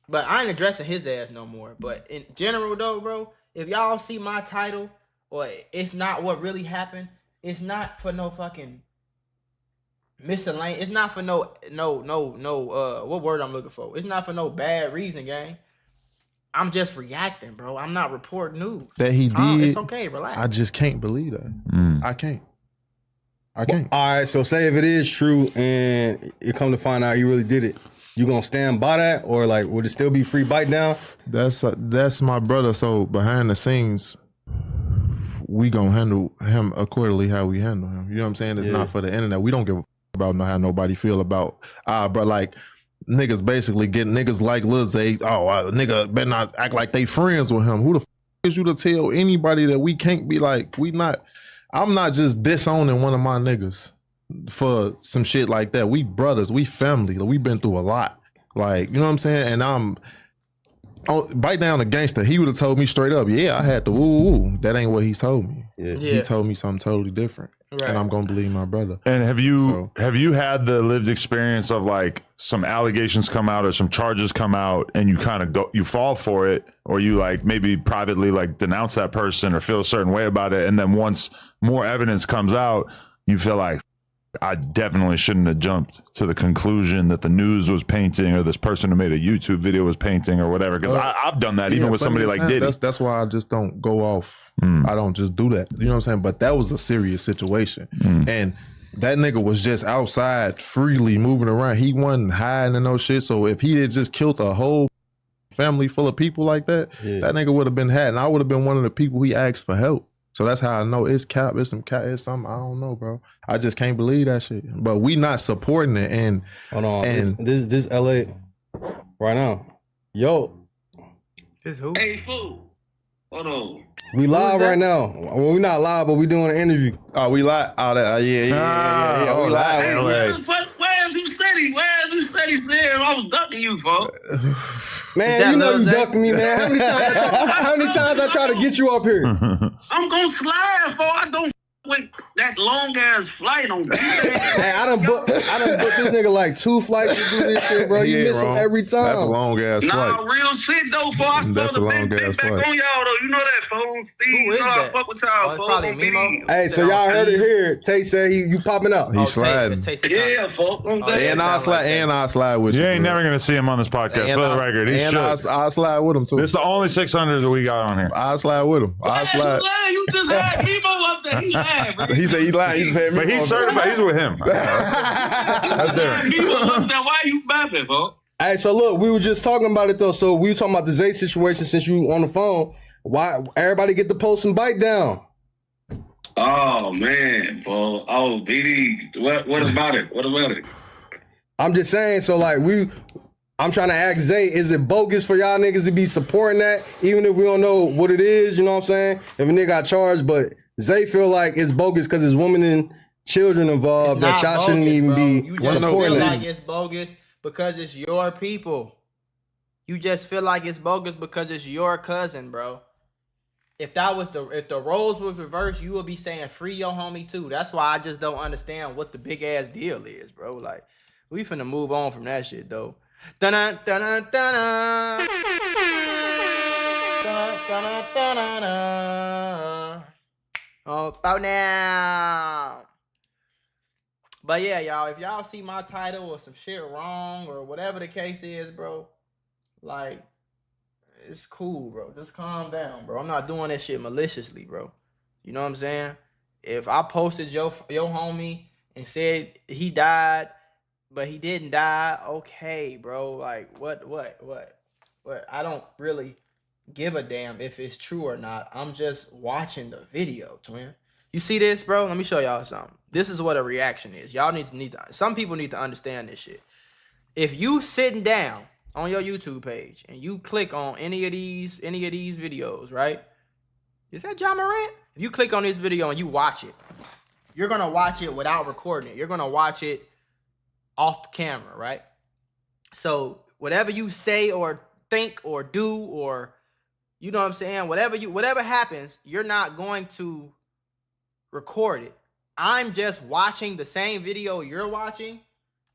A: But I ain't addressing his ass no more. But in general though, bro, if y'all see my title or it's not what really happened, it's not for no fucking miscellaneous. It's not for no what word I'm looking for. It's not for no bad reason, gang. I'm just reacting, bro. I'm not reporting news.
B: That he did.
A: It's okay, relax.
B: I just can't believe that. I can't.
I: All right, so say if it is true and you come to find out he really did it, you gonna stand by that, or like would it still be free bite down?
B: That's my brother. So behind the scenes, we gonna handle him accordingly how we handle him. You know what I'm saying? It's not for the internet. We don't give a about how nobody feel about but like niggas basically get niggas like Lil Zay. Nigga better not act like they friends with him. Who the is you to tell anybody that we can't be like we not? I'm not just disowning one of my niggas for some shit like that. We brothers, we family. We been through a lot. Like, you know what I'm saying? And bite down a gangster. He would have told me straight up, yeah, I had to woo. That ain't what he told me. He told me something totally different. Right. And I'm gonna believe my brother.
J: And have you had the lived experience of like some allegations come out or some charges come out and you kind of you fall for it, or you like maybe privately like denounce that person or feel a certain way about it, and then once more evidence comes out, you feel like I definitely shouldn't have jumped to the conclusion that the news was painting or this person who made a YouTube video was painting or whatever, because I've done that even with somebody like Diddy.
B: That's why I just don't go off. I don't just do that. You know what I'm saying? But that was a serious situation. And that nigga was just outside freely moving around. He wasn't hiding and no shit. So if he had just killed a whole family full of people like that, that nigga would have been had. And I would have been one of the people he asked for help. So that's how I know it's cap, it's some cap, it's something. I don't know, bro. I just can't believe that shit. But we not supporting it. And
I: hold on, and this LA right now. Yo.
A: This who?
K: Hey, fool. Hold on.
I: We live right now. Well, we not live, but we doing an interview.
B: Oh, we live. Oh, that. Yeah. We live.
K: Hey, where's you steady? Where's you steady saying I was ducking you, folks?
I: Man, you know you ducking me, man. How many times I try to get you up here?
K: I'm gonna slide, folks. I don't with that long ass flight on
I: Hey, I done booked this nigga like 2 flights to do this shit, bro. You miss him every time.
B: That's a long ass flight.
K: Nah, real shit though, folks. I
B: That's
K: saw
B: a
K: the
B: long
K: big
B: ass
K: back
B: flight.
K: on y'all though. You know that, folks. Steve, you know I fuck with y'all, folks.
I: Hey, so y'all heard it here. Tay said you popping up.
B: He sliding.
K: Yeah, folks.
B: And I'll slide with you.
J: You ain't never gonna see him on this podcast, for the record. He should.
B: I'll slide with him too.
J: It's the only 600 that we got on here.
B: I'll slide with him. I'll slide.
K: You just had Mimo up there. He lied, bro.
B: He said he lied. He just had me.
J: But he's certified. He's with him. That's different.
K: Mimo up there. Why you bapping, folks?
I: Hey, so look, we were just talking about it though. So we were talking about the Zay situation since you on the phone. Why everybody get the post and bite down?
K: Oh man, bro. Oh, BD. What about it? What about it?
I: I'm just saying. So like I'm trying to ask Zay, is it bogus for y'all niggas to be supporting that, even if we don't know what it is? You know what I'm saying? If a nigga got charged, but Zay feel like it's bogus because there's women and children involved that y'all shouldn't even be
A: you just
I: supporting
A: feel
I: it.
A: like it's bogus because it's your people. You just feel like it's bogus because it's your cousin, bro. If the roles was reversed, you would be saying free your homie too. That's why I just don't understand what the big ass deal is, bro. Like, we finna move on from that shit though. Dun-dun, dun-dun, dun-dun. Dun-dun, dun-dun, dun-dun. Oh, about now. But yeah, y'all, if y'all see my title or some shit wrong or whatever the case is, bro, like, it's cool, bro. Just calm down, bro. I'm not doing that shit maliciously, bro. You know what I'm saying? If I posted your homie and said he died, but he didn't die, okay, bro. Like, what? I don't really give a damn if it's true or not. I'm just watching the video, twin. You see this, bro? Let me show y'all something. This is what a reaction is. Y'all need to some people need to understand this shit. If you sitting down on your YouTube page and you click on any of these videos, right? Is that John Morant? If you click on this video and you watch it, you're gonna watch it without recording it. You're gonna watch it off the camera, right? So whatever you say or think or do, or you know what I'm saying, whatever happens, you're not going to record it. I'm just watching the same video you're watching,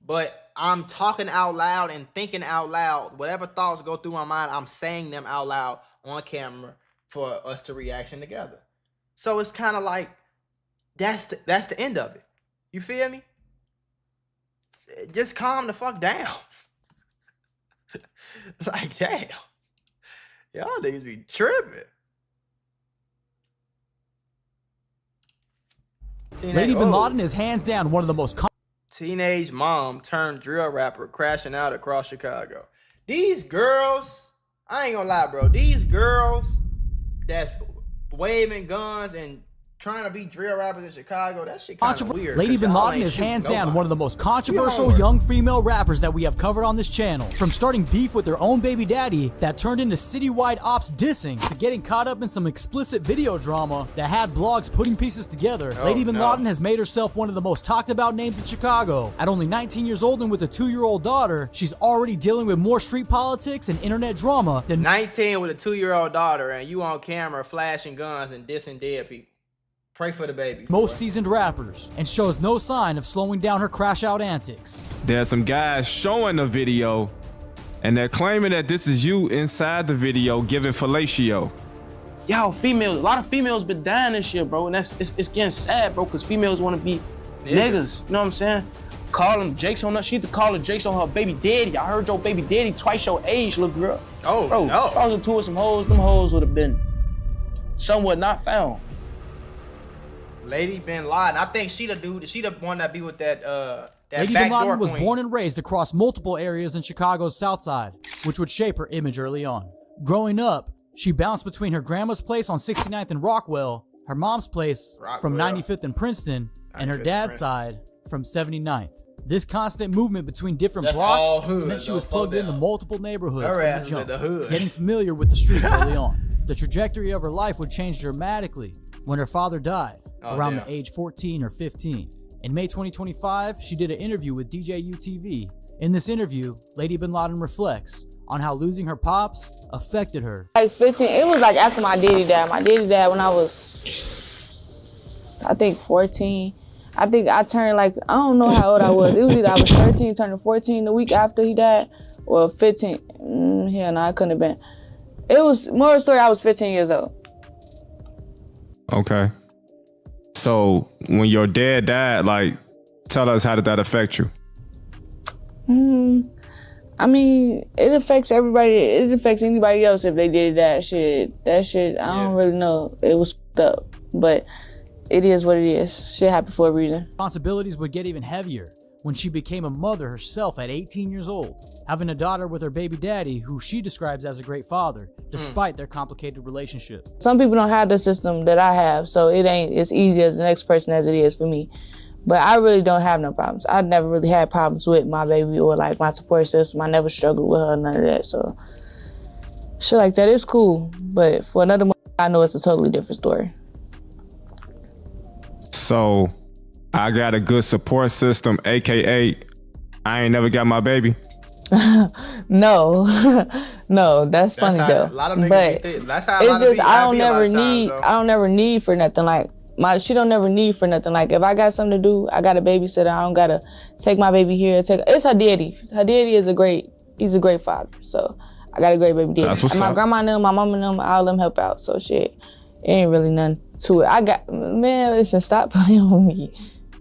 A: but I'm talking out loud and thinking out loud. Whatever thoughts go through my mind, I'm saying them out loud on camera for us to reaction together. So it's kind of like that's the end of it. You feel me? Just calm the fuck down. Like, damn. Y'all niggas be tripping.
L: Lady Bin Laden is hands down one of the most
A: teenage mom turned drill rapper crashing out across Chicago. These girls, I ain't gonna lie, bro. These girls that's waving guns and trying to be drill rappers in Chicago, that shit kind of weird.
L: Lady Bin Laden is hands down one of the most controversial young female rappers that we have covered on this channel. From starting beef with her own baby daddy that turned into citywide ops dissing, to getting caught up in some explicit video drama that had blogs putting pieces together, Lady Bin Laden has made herself one of the most talked about names in Chicago. At only 19 years old and with a 2-year-old daughter, she's already dealing with more street politics and internet drama than
A: 19 with a 2-year-old daughter and you on camera flashing guns and dissing dead people. Pray for the baby.
L: Most seasoned rappers, and shows no sign of slowing down her crash out antics.
M: There's some guys showing the video, and they're claiming that this is you inside the video giving fellatio.
H: Yo, females, a lot of females been dying this year, bro, and it's getting sad, bro, because females want to be niggas. You know what I'm saying? Calling Jakes on her. She need to call her Jakes on her baby daddy. I heard your baby daddy twice your age, little girl.
A: Oh,
H: bro,
A: no.
H: If I was into some hoes, them hoes would have been somewhat not found.
A: Lady Bin Laden, I think she the one that be with that
L: Lady Bin Laden was born and raised across multiple areas in Chicago's South Side, which would shape her image early on. Growing up, she bounced between her grandma's place on 69th and Rockwell Her mom's place from 95th and Princeton, and her dad's side from 79th. This constant movement between different blocks meant she was plugged into multiple neighborhoods from the jump, getting familiar with the streets early on. The trajectory of her life would change dramatically when her father died around the age 14 or 15. In May 2025, she did an interview with DJU TV. In this interview, Lady Bin Laden reflects on how losing her pops affected her.
N: Like 15, it was like after my daddy died. My daddy died when I was, I think 14. I think I turned like, I don't know how old I was. It was either I was 13, turning 14 the week after he died, or 15. Hell no, I couldn't have been. It was, more of a story, I was 15 years old.
M: Okay. So when your dad died, like, tell us, how did that affect you?
N: I mean, it affects everybody. It affects anybody else if they did that shit. That shit, I don't really know. It was fucked up, but it is what it is. Shit happened for a reason.
L: Responsibilities would get even heavier when she became a mother herself at 18 years old, having a daughter with her baby daddy, who she describes as a great father, despite their complicated relationship.
N: Some people don't have the system that I have, so it ain't as easy as the next person as it is for me. But I really don't have no problems. I never really had problems with my baby or like my support system. I never struggled with her, none of that. So shit like that is cool. But for another mother, I know it's a totally different story.
M: So I got a good support system, AKA I ain't never got my baby.
N: No, no, that's funny though.
A: A lot of niggas
N: but
A: think, that's how
N: it's just I don't never need for nothing. Like she don't never need for nothing. Like if I got something to do, I got a babysitter. I don't gotta take my baby here. It's her daddy. Her daddy is he's a great father. So I got a great baby daddy.
M: That's what's
N: and my
M: up.
N: grandma and them, my mom and them, all them help out. So shit, it ain't really nothing to it. Man, listen, stop playing with me.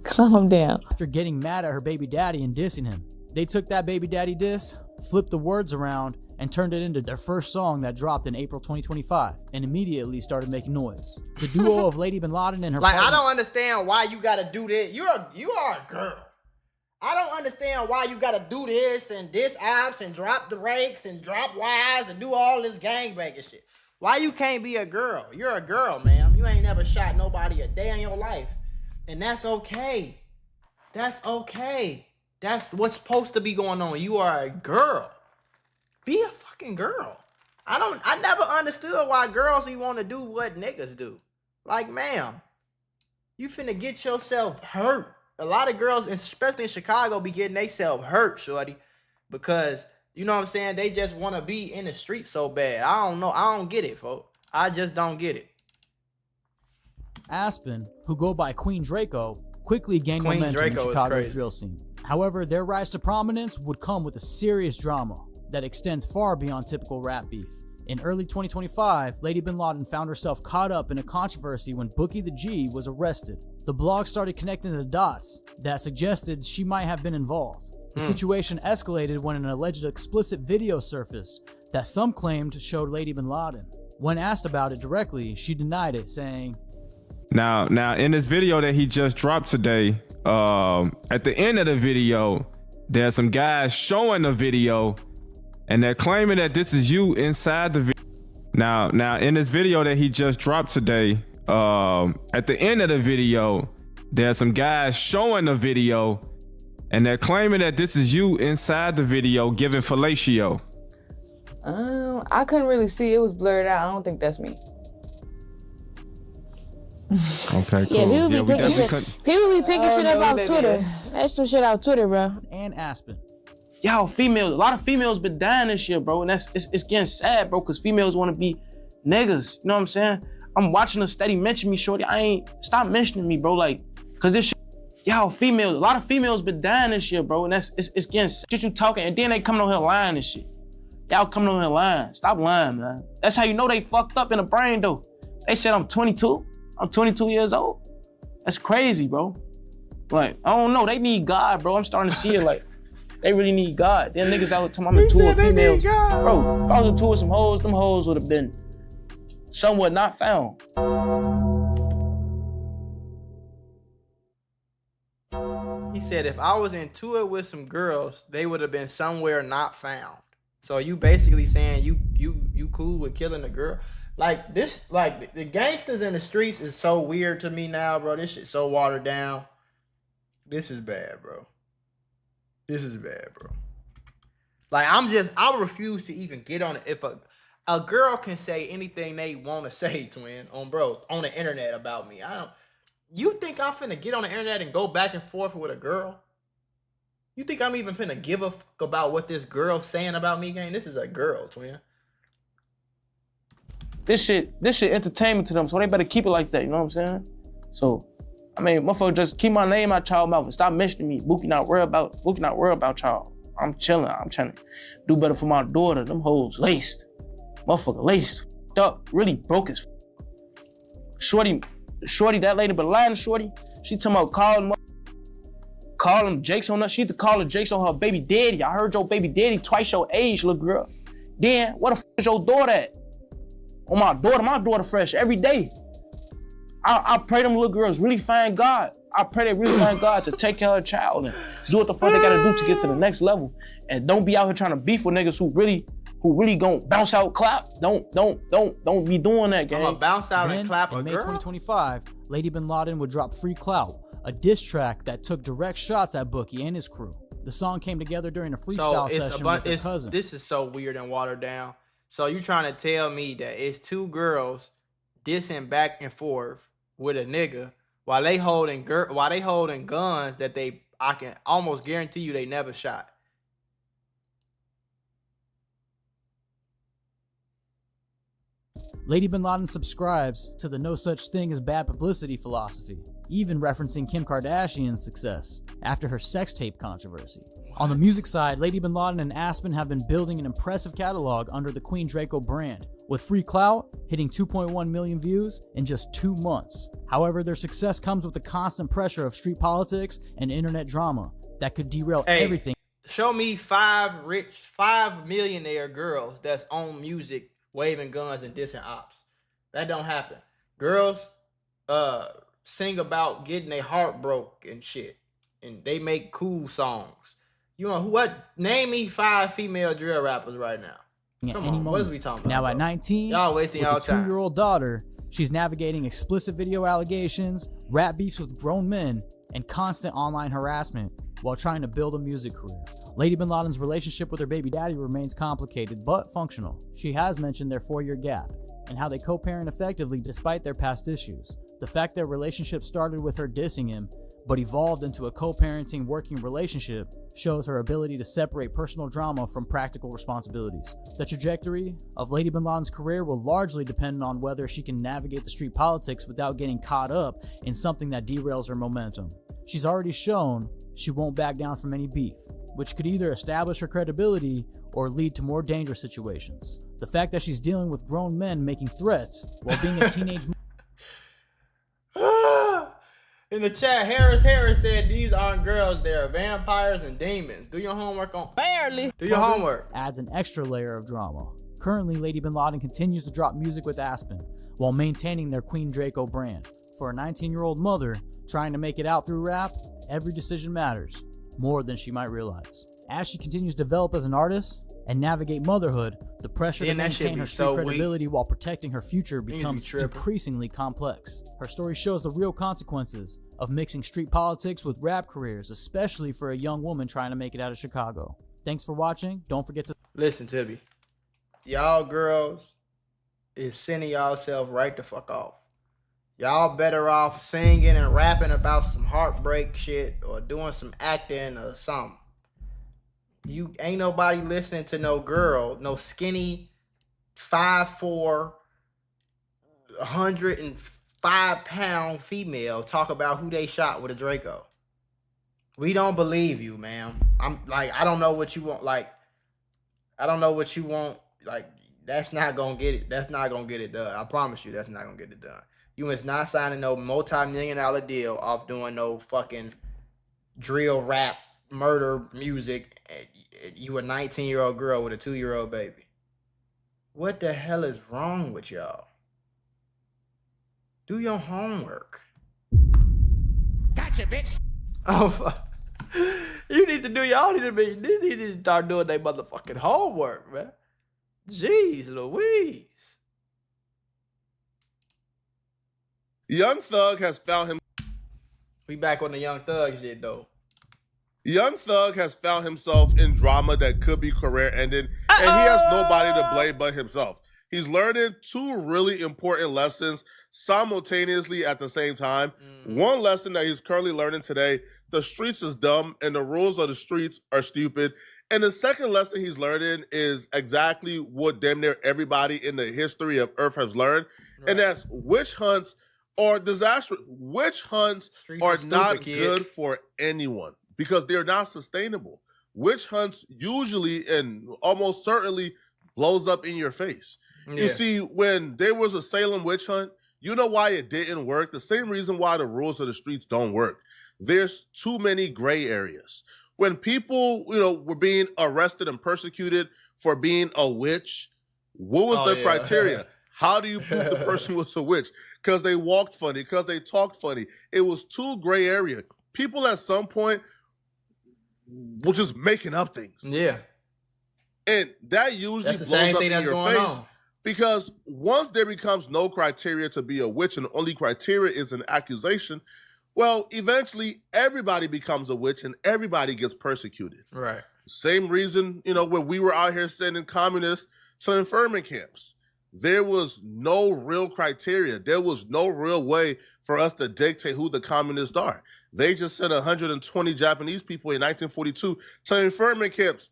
N: Calm down.
L: After getting mad at her baby daddy and dissing him, they took that baby daddy diss, flipped the words around, and turned it into their first song that dropped in April 2025 and immediately started making noise. The duo of Lady Bin Laden and her
A: Like,
L: partner,
A: I don't understand why you gotta do this. You are a girl. I don't understand why you gotta do this and diss ops and drop the rakes and drop wives and do all this gangbanging shit. Why you can't be a girl? You're a girl, ma'am. You ain't never shot nobody a day in your life. And that's okay. That's okay. That's what's supposed to be going on. You are a girl. Be a fucking girl. I never understood why girls be want to do what niggas do. Like, ma'am, you finna get yourself hurt. A lot of girls, especially in Chicago, be getting themselves hurt, shorty. Because, you know what I'm saying, they just want to be in the street so bad. I don't know. I don't get it, folks. I just don't get it.
L: Aspen, who go by Queen Draco, quickly gained momentum in Chicago's drill scene. However, their rise to prominence would come with a serious drama that extends far beyond typical rap beef. In early 2025, Lady Bin Laden found herself caught up in a controversy when Bookie the G was arrested. The blog started connecting the dots that suggested she might have been involved. The situation escalated when an alleged explicit video surfaced that some claimed showed Lady Bin Laden. When asked about it directly, she denied it, saying,
M: Now, in this video that he just dropped today, at the end of the video, there's some guys showing the video, and they're claiming that this is you inside the video. Now, in this video that he just dropped today, at the end of the video, there's some guys showing the video, and they're claiming that this is you inside the video giving fellatio.
N: I couldn't really see. It was blurred out. I don't think that's me.
M: Okay, cool.
N: Yeah, people be picking shit up off Twitter. That's some shit off Twitter, bro.
L: and Aspen.
H: Y'all females, a lot of females been dying this year, bro, and it's getting sad, bro, because females want to be niggas. You know what I'm saying? I'm watching her steady mention me, shorty. Stop mentioning me, bro, like, cause this shit, y'all females, a lot of females been dying this year, bro, and it's getting sad. Shit you talking, and then they coming on here lying and shit. Y'all coming on here lying. Stop lying, man. That's how you know they fucked up in the brain, though. They said I'm 22. I'm 22 years old. That's crazy, bro. Like, I don't know. They need God, bro. I'm starting to see it like, they really need God. Them niggas out talking I'm into females. Bro, if I was into with some hoes, them hoes would have been somewhat not found.
A: He said if I was into it with some girls, they would have been somewhere not found. So you basically saying you cool with killing a girl? Like this, like the gangsters in the streets is so weird to me now, bro. This shit so watered down. This is bad, bro. This is bad, bro. Like I refuse to even get on it. If a girl can say anything they want to say, twin, on the internet about me, you think I'm finna get on the internet and go back and forth with a girl? You think I'm even finna give a fuck about what this girl's saying about me, gang? This is a girl, twin.
H: This shit entertainment to them, so they better keep it like that, you know what I'm saying? So, I mean, motherfucker, just keep my name out y'all mouth and stop mentioning me. Bookie not worried about y'all. I'm chilling. I'm trying to do better for my daughter. Them hoes laced. Motherfucker laced. Up. Really broke as Shorty, that lady, but lying shorty, she talking about calling Jakes on her. She had to call her Jakes on her baby daddy. I heard your baby daddy twice your age, little girl. Then, what the fuck is your daughter at? On my daughter fresh every day. I pray them little girls really find God. I pray they really find God to take care of a child and do what the fuck they gotta do to get to the next level. And don't be out here trying to beef with niggas who really gon' bounce out clap. Don't be doing that, gang.
A: I'm gonna bounce out and clap a
L: in May
A: girl?
L: 2025, Lady Bin Laden would drop Free Clout, a diss track that took direct shots at Bookie and his crew. The song came together during a freestyle session with her cousin.
A: This is so weird and watered down. So you trying to tell me that it's two girls dissing back and forth with a nigga while they holding guns that I can almost guarantee you they never shot.
L: Lady Bin Laden subscribes to the no such thing as bad publicity philosophy, even referencing Kim Kardashian's success after her sex tape controversy. On the music side, Lady Bin Laden and Aspen have been building an impressive catalog under the Queen Draco brand, with Free Clout hitting 2.1 million views in just 2 months. However, their success comes with the constant pressure of street politics and internet drama that could derail everything.
A: Show me 5 millionaire girls that's on music waving guns and dissing ops. That don't happen. Girls sing about getting their heart broke and shit, and they make cool songs. You know what? Name me 5 female drill rappers right now.
L: At any moment.
A: What is we talking about?
L: Now
A: bro?
L: at 19,
A: y'all wasting
L: with
A: y'all
L: a
A: time.
L: 2-year-old daughter, she's navigating explicit video allegations, rap beefs with grown men, and constant online harassment while trying to build a music career. Lady Bin Laden's relationship with her baby daddy remains complicated but functional. She has mentioned their 4-year gap and how they co-parent effectively despite their past issues. The fact their relationship started with her dissing him but evolved into a co-parenting working relationship shows her ability to separate personal drama from practical responsibilities. The trajectory of Lady Bin Laden's career will largely depend on whether she can navigate the street politics without getting caught up in something that derails her momentum. She's already shown she won't back down from any beef, which could either establish her credibility or lead to more dangerous situations. The fact that she's dealing with grown men making threats while being a teenage
A: In the chat, Harris said these aren't girls, they're vampires and demons. Do your homework on barely. Do your homework.
L: Adds an extra layer of drama. Currently, Lady Bin Laden continues to drop music with Aspen while maintaining their Queen Draco brand. For a 19-year-old mother trying to make it out through rap, every decision matters more than she might realize. As she continues to develop as an artist and navigate motherhood, the pressure to maintain her street credibility while protecting her future becomes increasingly complex. Her story shows the real consequences of mixing street politics with rap careers, especially for a young woman trying to make it out of Chicago. Thanks for watching. Don't forget to
A: listen to me. Y'all girls is sending y'allself right the fuck off. Y'all better off singing and rapping about some heartbreak shit or doing some acting or something. You ain't nobody listening to no girl, no skinny 5'4", 105-pound female talk about who they shot with a Draco. We don't believe you, man. I'm like, I don't know what you want. Like, I don't know what you want. Like, that's not gonna get it. That's not gonna get it done. I promise you, that's not gonna get it done. You is not signing no multi-million-dollar deal off doing no fucking drill rap murder music. You a 19-year-old girl with a 2-year-old baby. What the hell is wrong with y'all? Do your homework.
O: Gotcha, bitch.
A: Oh, fuck. You need to do y'all need to start doing their motherfucking homework, man. Jeez Louise.
P: Young Thug has found him.
A: We back on the Young Thug shit though.
P: Young Thug has found himself in drama that could be career ending, and he has nobody to blame but himself. He's learning two really important lessons simultaneously at the same time. One lesson that he's currently learning today: the streets is dumb and the rules of the streets are stupid. And the second lesson he's learning is exactly what damn near everybody in the history of Earth has learned, and that's witch hunts are disastrous. Witch hunts are not good for anyone because they're not sustainable. Witch hunts usually and almost certainly blows up in your face. You see, when there was a Salem witch hunt, you know why it didn't work? The same reason why the rules of the streets don't work. There's too many gray areas. When people, were being arrested and persecuted for being a witch, what was the criteria? How do you prove the person was a witch? Because they walked funny, because they talked funny. It was too gray area. People at some point were just making up things.
A: Yeah.
P: And that usually blows up in your face. Because once there becomes no criteria to be a witch and the only criteria is an accusation, well, eventually everybody becomes a witch and everybody gets persecuted.
A: Right.
P: Same reason, when we were out here sending communists to internment camps. There was no real criteria. There was no real way for us to dictate who the communists are. They just sent 120 Japanese people in 1942 to internment camps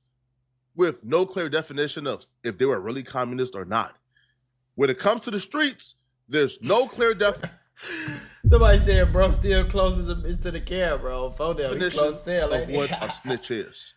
P: with no clear definition of if they were really communist or not. When it comes to the streets, there's no clear definition.
A: Somebody said, bro, still closest to the care, bro.
P: Definition of what a snitch is.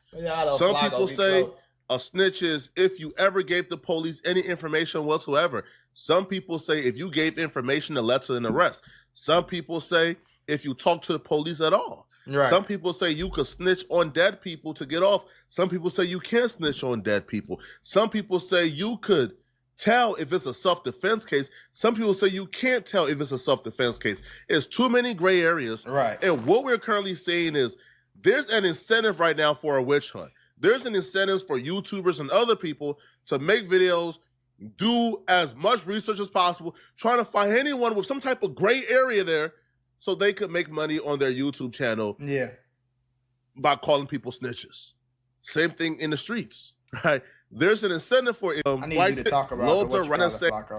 P: Some people say a snitch is if you ever gave the police any information whatsoever. Some people say if you gave information that led to an arrest. Some people say if you talk to the police at all. Right. Some people say you could snitch on dead people to get off. Some people say you can't snitch on dead people. Some people say you could tell if it's a self-defense case. Some people say you can't tell if it's a self-defense case. It's too many gray areas.
A: Right.
P: And what we're currently seeing is there's an incentive right now for a witch hunt. There's an incentive for YouTubers and other people to make videos, do as much research as possible, trying to find anyone with some type of gray area there so they could make money on their YouTube channel by calling people snitches. Same thing in the streets, right? There's an incentive for it.
A: I need you to talk about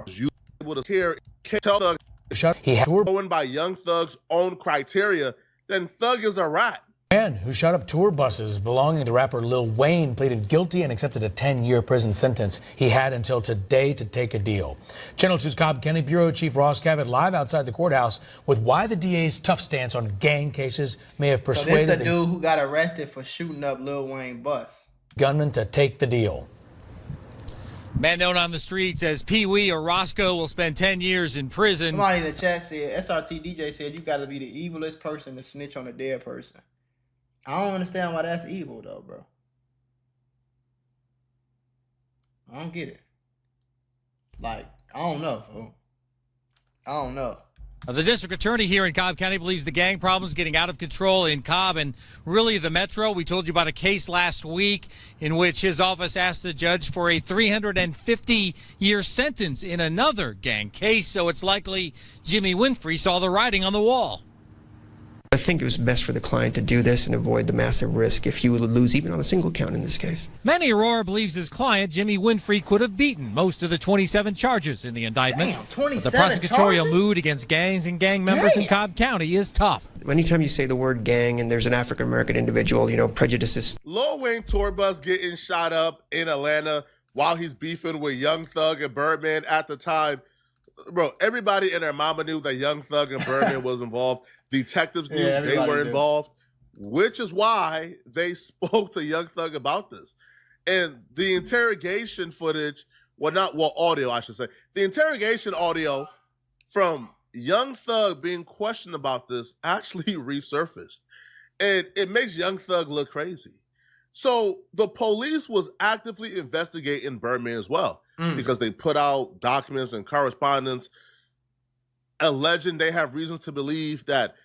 P: you able to hear, tell Thug he had going by Young Thug's own criteria, then Thug is a rat.
Q: Man who shot up tour buses belonging to rapper Lil Wayne pleaded guilty and accepted a 10-year prison sentence. He had until today to take a deal. Channel 2's Cobb County Bureau Chief Ross Cavett live outside the courthouse with why the DA's tough stance on gang cases may have persuaded
A: so this the dude who got arrested for shooting up Lil Wayne bus.
Q: Gunman to take the deal.
R: Man known on the streets as Pee Wee or Roscoe will spend 10 years in prison.
A: Somebody in the chat said, SRT DJ said, you got to be the evilest person to snitch on a dead person. I don't understand why that's evil, though, bro. I don't get it. Like, I don't know, fool. I don't know.
R: The district attorney here in Cobb County believes the gang problem is getting out of control in Cobb and really the metro. We told you about a case last week in which his office asked the judge for a 350-year sentence in another gang case. So it's likely Jimmy Winfrey saw the writing on the wall.
S: I think it was best for the client to do this and avoid the massive risk if he would lose even on a single count in this case.
R: Manny Aurora believes his client, Jimmy Winfrey, could have beaten most of the 27 charges in the indictment.
A: Damn, 27
R: but the prosecutorial
A: charges?
R: mood against gangs and gang members in Cobb County is tough.
S: Anytime you say the word gang and there's an African-American individual, prejudices.
P: Lil Wayne tour bus getting shot up in Atlanta while he's beefing with Young Thug and Birdman at the time. Bro, everybody and their mama knew that Young Thug and Birdman was involved. Detectives knew they were involved, which is why they spoke to Young Thug about this. And the interrogation footage, audio, I should say. The interrogation audio from Young Thug being questioned about this actually resurfaced. And it makes Young Thug look crazy. So the police was actively investigating Birdman as well because they put out documents and correspondence alleging they have reasons to believe that,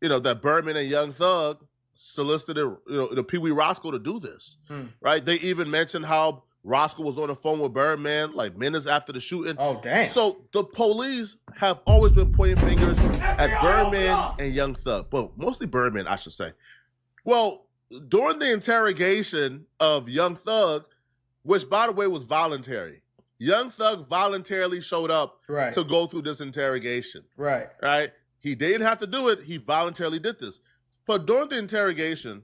P: that Birdman and Young Thug solicited, the Pee Wee Roscoe to do this, right? They even mentioned how Roscoe was on the phone with Birdman like minutes after the shooting.
A: Oh, damn.
P: So the police have always been pointing fingers at Birdman and Young Thug. Well, mostly Birdman, I should say. Well, during the interrogation of Young Thug, which by the way was voluntary, Young Thug voluntarily showed up to go through this interrogation.
A: Right.
P: Right? He didn't have to do it. He voluntarily did this. But during the interrogation,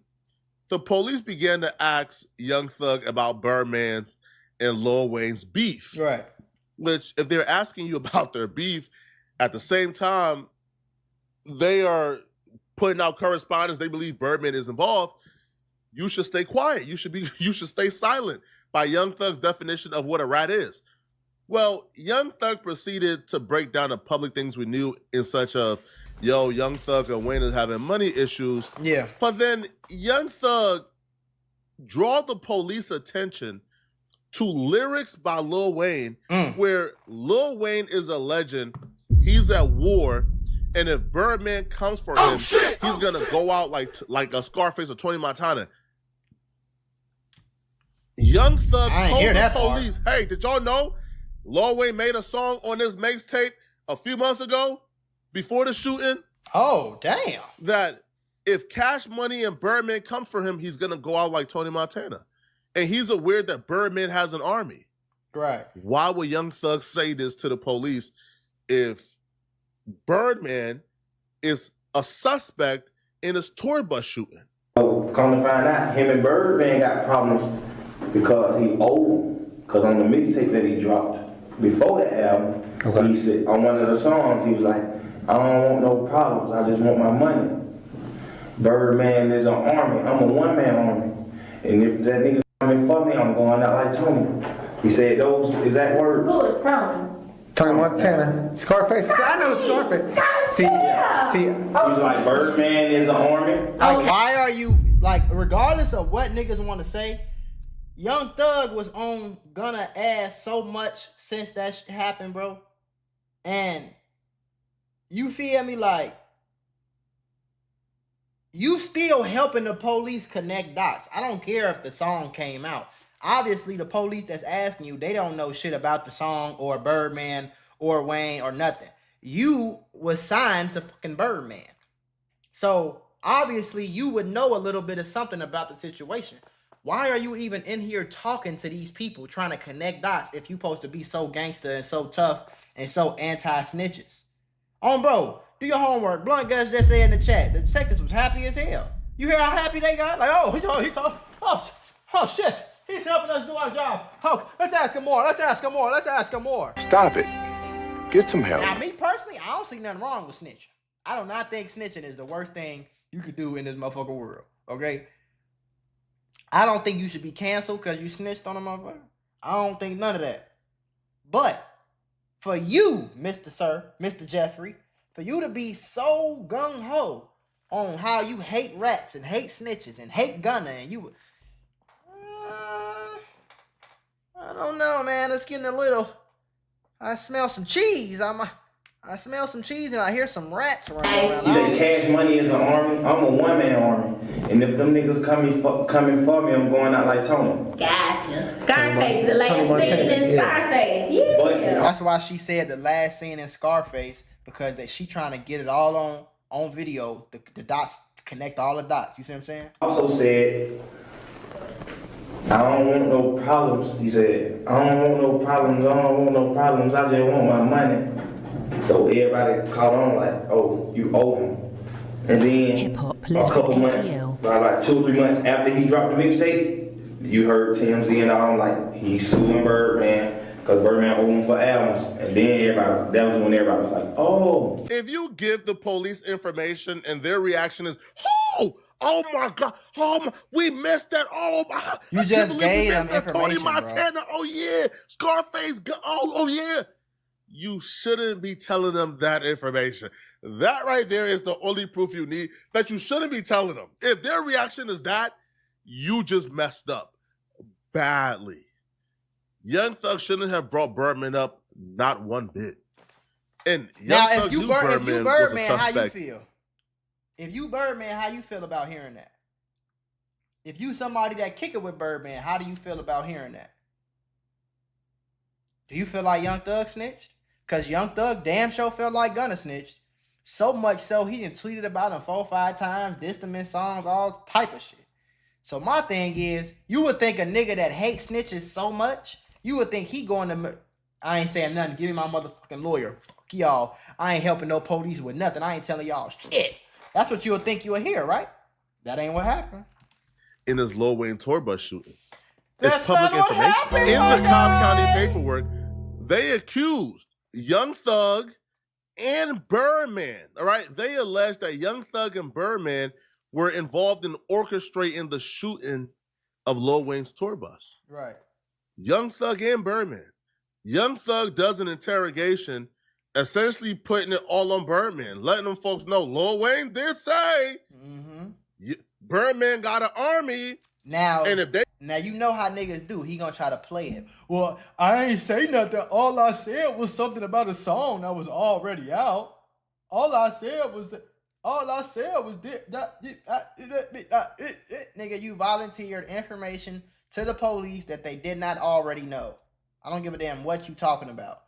P: the police began to ask Young Thug about Birdman's and Lil Wayne's beef.
A: Right.
P: Which, if they're asking you about their beef, at the same time, they are putting out correspondence. They believe Birdman is involved. You should stay quiet. You should stay silent by Young Thug's definition of what a rat is. Well, Young Thug proceeded to break down the public things we knew in such a, yo, Young Thug and Wayne is having money issues.
A: Yeah.
P: But then Young Thug draw the police attention to lyrics by Lil Wayne, where Lil Wayne is a legend. He's at war, and if Birdman comes for him, he's gonna go out like a Scarface or Tony Montana. Young Thug told the police, hey, did y'all know Lil Wayne made a song on this mixtape a few months ago before the shooting?
A: Oh, damn.
P: That if Cash Money and Birdman come for him, he's gonna go out like Tony Montana. And he's aware that Birdman has an army.
A: Right.
P: Why would Young Thug say this to the police if Birdman is a suspect in his tour bus shooting?
T: Come to find out, him and Birdman got problems because he owed. Because on the mixtape that he dropped before the album, he said on one of the songs, he was like, I don't want no problems, I just want my money. Birdman is an army, I'm a one-man army. And if that nigga coming for me, I'm going out like Tony. He said those exact words.
U: Who is Tony?
V: Tony Montana. Scarface. I know Scarface. See,
T: he was like, Birdman is an army.
A: Like, why are you, like, regardless of what niggas want to say, Young Thug was on Gunna ass so much since that shit happened, bro. And you feel me, like, you still helping the police connect dots. I don't care if the song came out. Obviously, the police that's asking you, they don't know shit about the song or Birdman or Wayne or nothing. You was signed to fucking Birdman. So, obviously, you would know a little bit of something about the situation. Why are you even in here talking to these people, trying to connect dots if you supposed to be so gangster and so tough and so anti-snitches? Bro, do your homework. Blunt Guts just said in the chat, the detectives was happy as hell. You hear how happy they got? Like, oh shit, he's helping us do our job. Oh, let's ask him more. Let's ask him more.
W: Stop it. Get some help.
A: Now, me personally, I don't see nothing wrong with snitching. I do not think snitching is the worst thing you could do in this motherfucking world. Okay? I don't think you should be canceled because you snitched on a motherfucker. I don't think none of that. But for you, Mr. Jeffrey, for you to be so gung-ho on how you hate rats and hate snitches and hate Gunna and you... I don't know, man. It's getting a little... I smell some cheese. I smell some cheese and I hear some rats running around.
T: He said Cash Money is an army. I'm a one-man army. And if them niggas coming for me, I'm going out like Tony.
U: Gotcha. Scarface, the last scene in Scarface. Yeah.
A: That's why she said the last scene in Scarface, because she trying to get it all on video, the dots, connect all the dots. You see what I'm saying?
T: Also said, I don't want no problems. He said, I don't want no problems. I just want my money. So everybody caught on like, oh, you owe him. And then a couple months, like 2 or 3 months after he dropped the mixtape, you heard TMZ and all like, he's suing Birdman because Birdman owed him for albums. And then that was when everybody was like, oh.
P: If you give the police information and their reaction is, oh my God, we missed that. Oh my,
A: you just gave them information,
P: Tony Montana, bro. Oh yeah, Scarface, oh yeah. You shouldn't be telling them that information. That right there is the only proof you need that you shouldn't be telling them. If their reaction is that, you just messed up badly. Young Thug shouldn't have brought Birdman up, not one bit. And
A: now, if you Birdman, how you feel? If you Birdman, how you feel about hearing that? If you somebody that kick it with Birdman, how do you feel about hearing that? Do you feel like Young Thug snitched? Because Young Thug damn sure felt like Gunna snitched. So much so he done tweeted about him 4 or 5 times, dissed him in songs, all type of shit. So my thing is, you would think a nigga that hates snitches so much, you would think he going to... I ain't saying nothing. Give me my motherfucking lawyer. Fuck y'all. I ain't helping no police with nothing. I ain't telling y'all shit. That's what you would think you would hear, right? That ain't what happened.
P: In this Lil Wayne tour bus shooting. It's public information. In the Cobb County paperwork, they accused Young Thug and Birdman, all right? They alleged that Young Thug and Birdman were involved in orchestrating the shooting of Lil Wayne's tour bus.
A: Right.
P: Young Thug and Birdman. Young Thug does an interrogation, essentially putting it all on Birdman, letting them folks know Lil Wayne did say Birdman got an army.
A: Now,
P: and if they
A: now you know how niggas do. He gonna try to play it. Well, I ain't say nothing. All I said was something about a song that was already out. All I said was nigga, you volunteered information to the police that they did not already know. I don't give a damn what you talking about.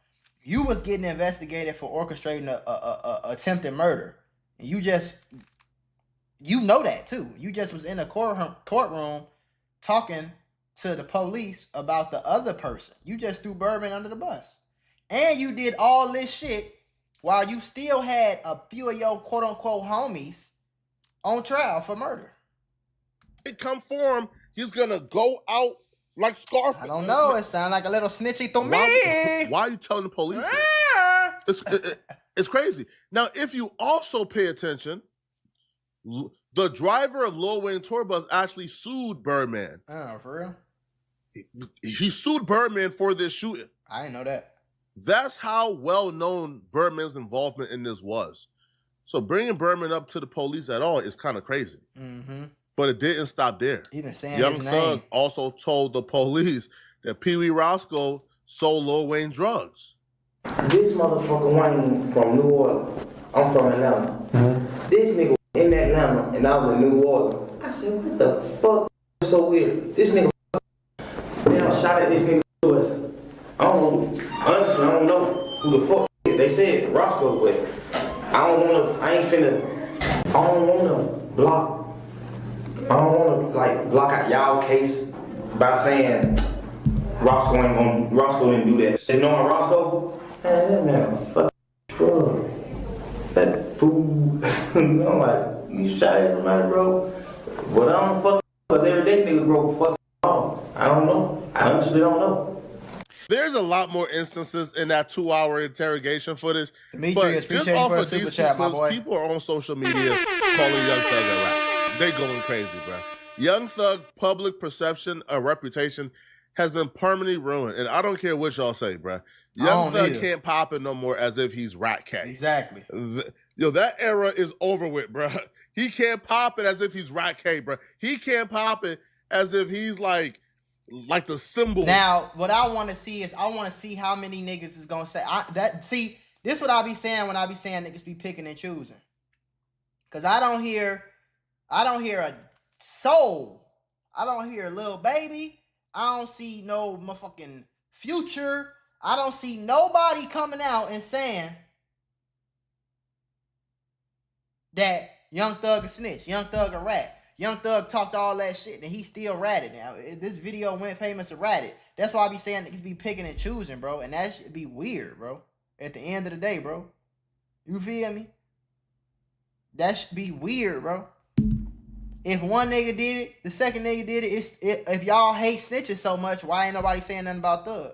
A: You was getting investigated for orchestrating a attempted murder. And you know that too. You just was in a courtroom talking to the police about the other person. You just threw Birdman under the bus. And you did all this shit while you still had a few of your quote-unquote homies on trial for murder.
P: It come for him, he's gonna go out like Scarface.
A: I don't know. It sounds like a little snitchy to me.
P: Why are you telling the police this? It's crazy. Now, if you also pay attention, the driver of Lil Wayne tour bus actually sued Birdman.
A: Oh, for real?
P: He sued Birdman for this shooting.
A: I didn't know that.
P: That's how well known Birdman's involvement in this was. So bringing Birdman up to the police at all is kind of crazy.
A: Mm-hmm.
P: But it didn't stop there.
A: Even saying
P: Young
A: his
P: Thug
A: name.
P: also told the police that Pee Wee Roscoe sold Lil Wayne drugs.
T: This motherfucker Wayne from New Orleans. I'm from Atlanta. This nigga in Atlanta and I was in New Orleans. I said, what the fuck? So weird. This nigga now shot at this nigga to us. Honestly, I don't know who the fuck they said Roscoe, but I don't wanna block. I don't wanna block out y'all case by saying Roscoe didn't do that. And knowing Roscoe, man, fuck drug. That fool. I'm like, you shot at somebody, bro? But I don't fuck because every day nigga broke fuck off. I don't know. I honestly don't know.
P: There's a lot more instances in that 2-hour interrogation footage.
A: Demetrius,
P: but just
A: appreciate you
P: off
A: for the
P: of
A: super
P: these
A: chat,
P: two
A: my
P: clips,
A: boy.
P: people are on social media calling Young Thug a rat. They going crazy, bro. Young Thug public perception or reputation has been permanently ruined. And I don't care what y'all say, bro. Young Thug can't pop it no more as if he's Rat K.
A: Exactly.
P: That era is over with, bro. He can't pop it as if he's Rat K, bro. He can't pop it as if he's like the symbol.
A: Now, what I want to see is I want to see how many niggas is gonna say this what I be saying when I be saying niggas be picking and choosing. Cause I don't hear a soul. I don't hear Lil Baby. I don't see no motherfucking Future. I don't see nobody coming out and saying that Young Thug a snitch, Young Thug a rat. Young Thug talked all that shit and he still ratted. Now, this video went famous and ratted. That's why I be saying niggas be picking and choosing, bro. And that should be weird, bro. At the end of the day, bro. You feel me? That should be weird, bro. If one nigga did it, the second nigga did it. If y'all hate snitches so much, why ain't nobody saying nothing about Thug?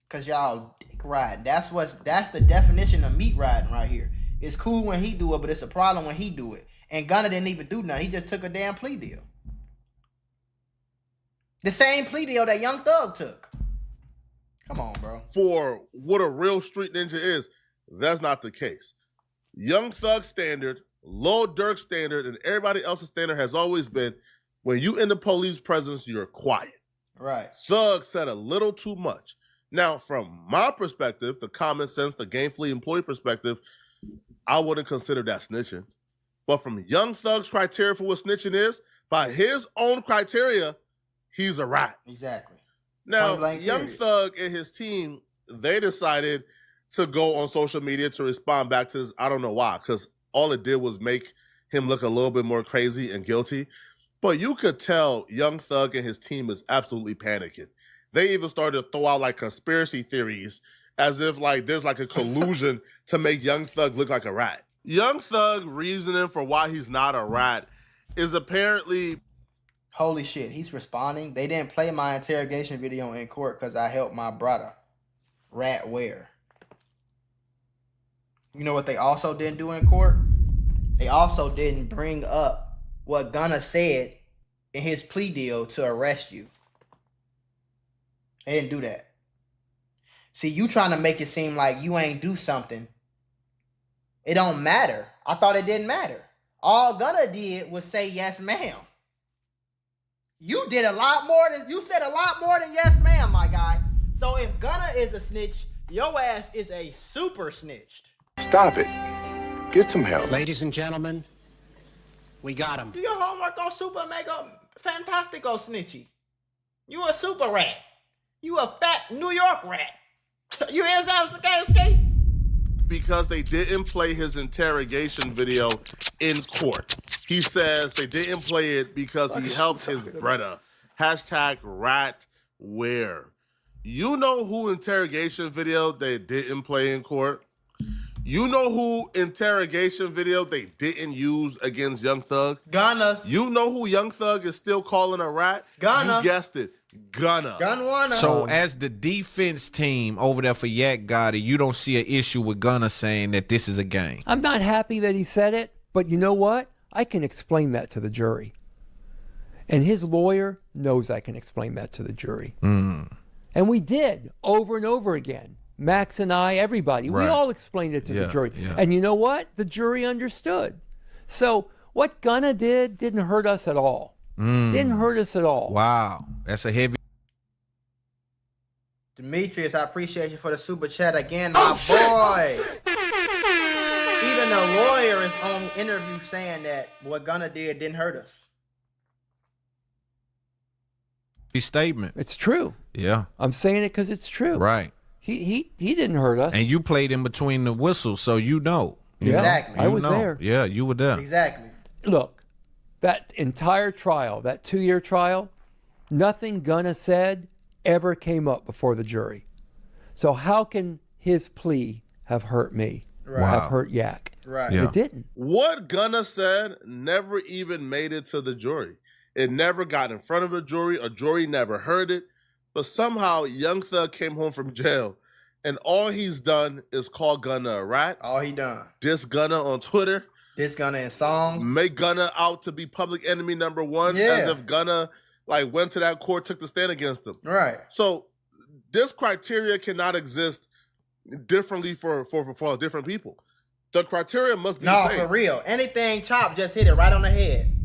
A: Cause y'all dick riding. That's the definition of meat riding right here. It's cool when he do it, but it's a problem when he do it. And Gunna didn't even do nothing. He just took a damn plea deal. The same plea deal that Young Thug took. Come on, bro.
P: For what a real street ninja is, that's not the case. Young Thug standard, Lil Durk standard, and everybody else's standard has always been when you in the police presence, you're quiet.
A: Right.
P: Thug said a little too much. Now, from my perspective, the common sense, the gainfully employed perspective, I wouldn't consider that snitching. But from Young Thug's criteria for what snitching is, by his own criteria, he's a rat.
A: Exactly.
P: Now,
A: blank
P: Young
A: period.
P: Thug and his team, they decided to go on social media to respond back to this. I don't know why, because all it did was make him look a little bit more crazy and guilty. But you could tell Young Thug and his team is absolutely panicking. They even started to throw out like conspiracy theories as if like there's like a collusion to make Young Thug look like a rat. Young Thug reasoning for why he's not a rat is apparently...
A: Holy shit, he's responding. They didn't play my interrogation video in court because I helped my brother. Rat where? You know what they also didn't do in court? They also didn't bring up what Gunna said in his plea deal to arrest you. They didn't do that. See, you trying to make it seem like you ain't do something. It don't matter. I thought it didn't matter. All Gunna did was say yes, ma'am. You did a lot more than, you said a lot more than yes, ma'am, my guy. So if Gunna is a snitch, your ass is a super snitched.
W: Stop it. Get some help.
O: Ladies and gentlemen, we got him.
A: Do your homework on Super Mega Fantastico Snitchy. You a super rat. You a fat New York rat. You hear what I'm saying?
P: Because they didn't play his interrogation video in court. He says they didn't play it because he helped his brother. #ratware. You know who interrogation video they didn't play in court? You know who interrogation video they didn't use against Young Thug?
A: Gunna.
P: You know who Young Thug is still calling a rat?
A: Gunna.
P: You guessed it. Gunna.
A: Gunna.
E: So as the defense team over there for Yak Gotti, you don't see an issue with Gunna saying that this is a game.
F: I'm not happy that he said it, but you know what? I can explain that to the jury. And his lawyer knows I can explain that to the jury.
E: Mm.
F: And we did over and over again. Max and I, everybody.
E: Right.
F: We all explained it to the jury.
E: Yeah.
F: And you know what? The jury understood. So what Gunna didn't hurt us at all. Didn't hurt us at all.
E: Wow. That's a heavy.
A: Demetrius, I appreciate you for the super chat again, my boy. Even the lawyer is on interview saying that what Gunna did didn't hurt us.
E: Statement.
F: It's true.
E: Yeah.
F: I'm saying it because it's true.
E: Right.
F: He didn't hurt us.
E: And you played in between the whistles, so you know. You know.
A: Exactly.
F: I was there.
E: Yeah, you were there.
A: Exactly.
F: Look, that entire trial, that 2-year trial, nothing Gunna said ever came up before the jury. So how can his plea have hurt me?
A: Right.
F: Have hurt Yak?
A: Right.
F: It didn't.
P: What Gunna said never even made it to the jury. It never got in front of a jury never heard it. But somehow Young Thug came home from jail and all he's done is call Gunna a rat.
A: All he done.
P: Diss Gunna on Twitter.
A: Diss Gunna in songs.
P: Make Gunna out to be public enemy #1 as if Gunna like went to that court, took the stand against him.
A: Right.
P: So this criteria cannot exist differently for different people. The criteria must be the same.
A: For real. Anything Chop just hit it right on the head.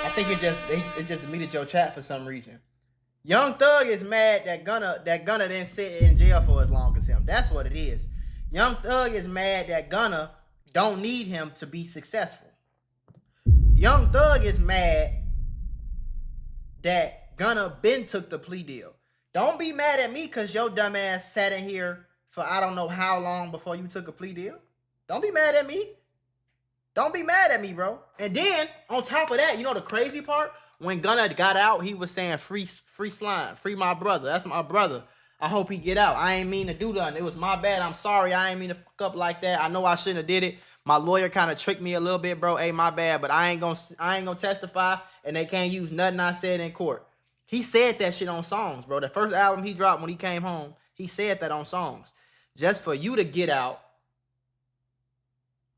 A: I think it just deleted your chat for some reason. Young Thug is mad that Gunna didn't sit in jail for as long as him. That's what it is. Young Thug is mad that Gunna don't need him to be successful. Young Thug is mad that Gunna been took the plea deal. Don't be mad at me because your dumb ass sat in here for I don't know how long before you took a plea deal. Don't be mad at me. Don't be mad at me, bro. And then, on top of that, you know the crazy part? When Gunna got out, he was saying, free Slime, free my brother. That's my brother. I hope he get out. I ain't mean to do nothing. It was my bad. I'm sorry. I ain't mean to fuck up like that. I know I shouldn't have did it. My lawyer kind of tricked me a little bit, bro. Hey, my bad, but I ain't gonna testify, and they can't use nothing I said in court. He said that shit on songs, bro. The first album he dropped when he came home, he said that on songs. Just for you to get out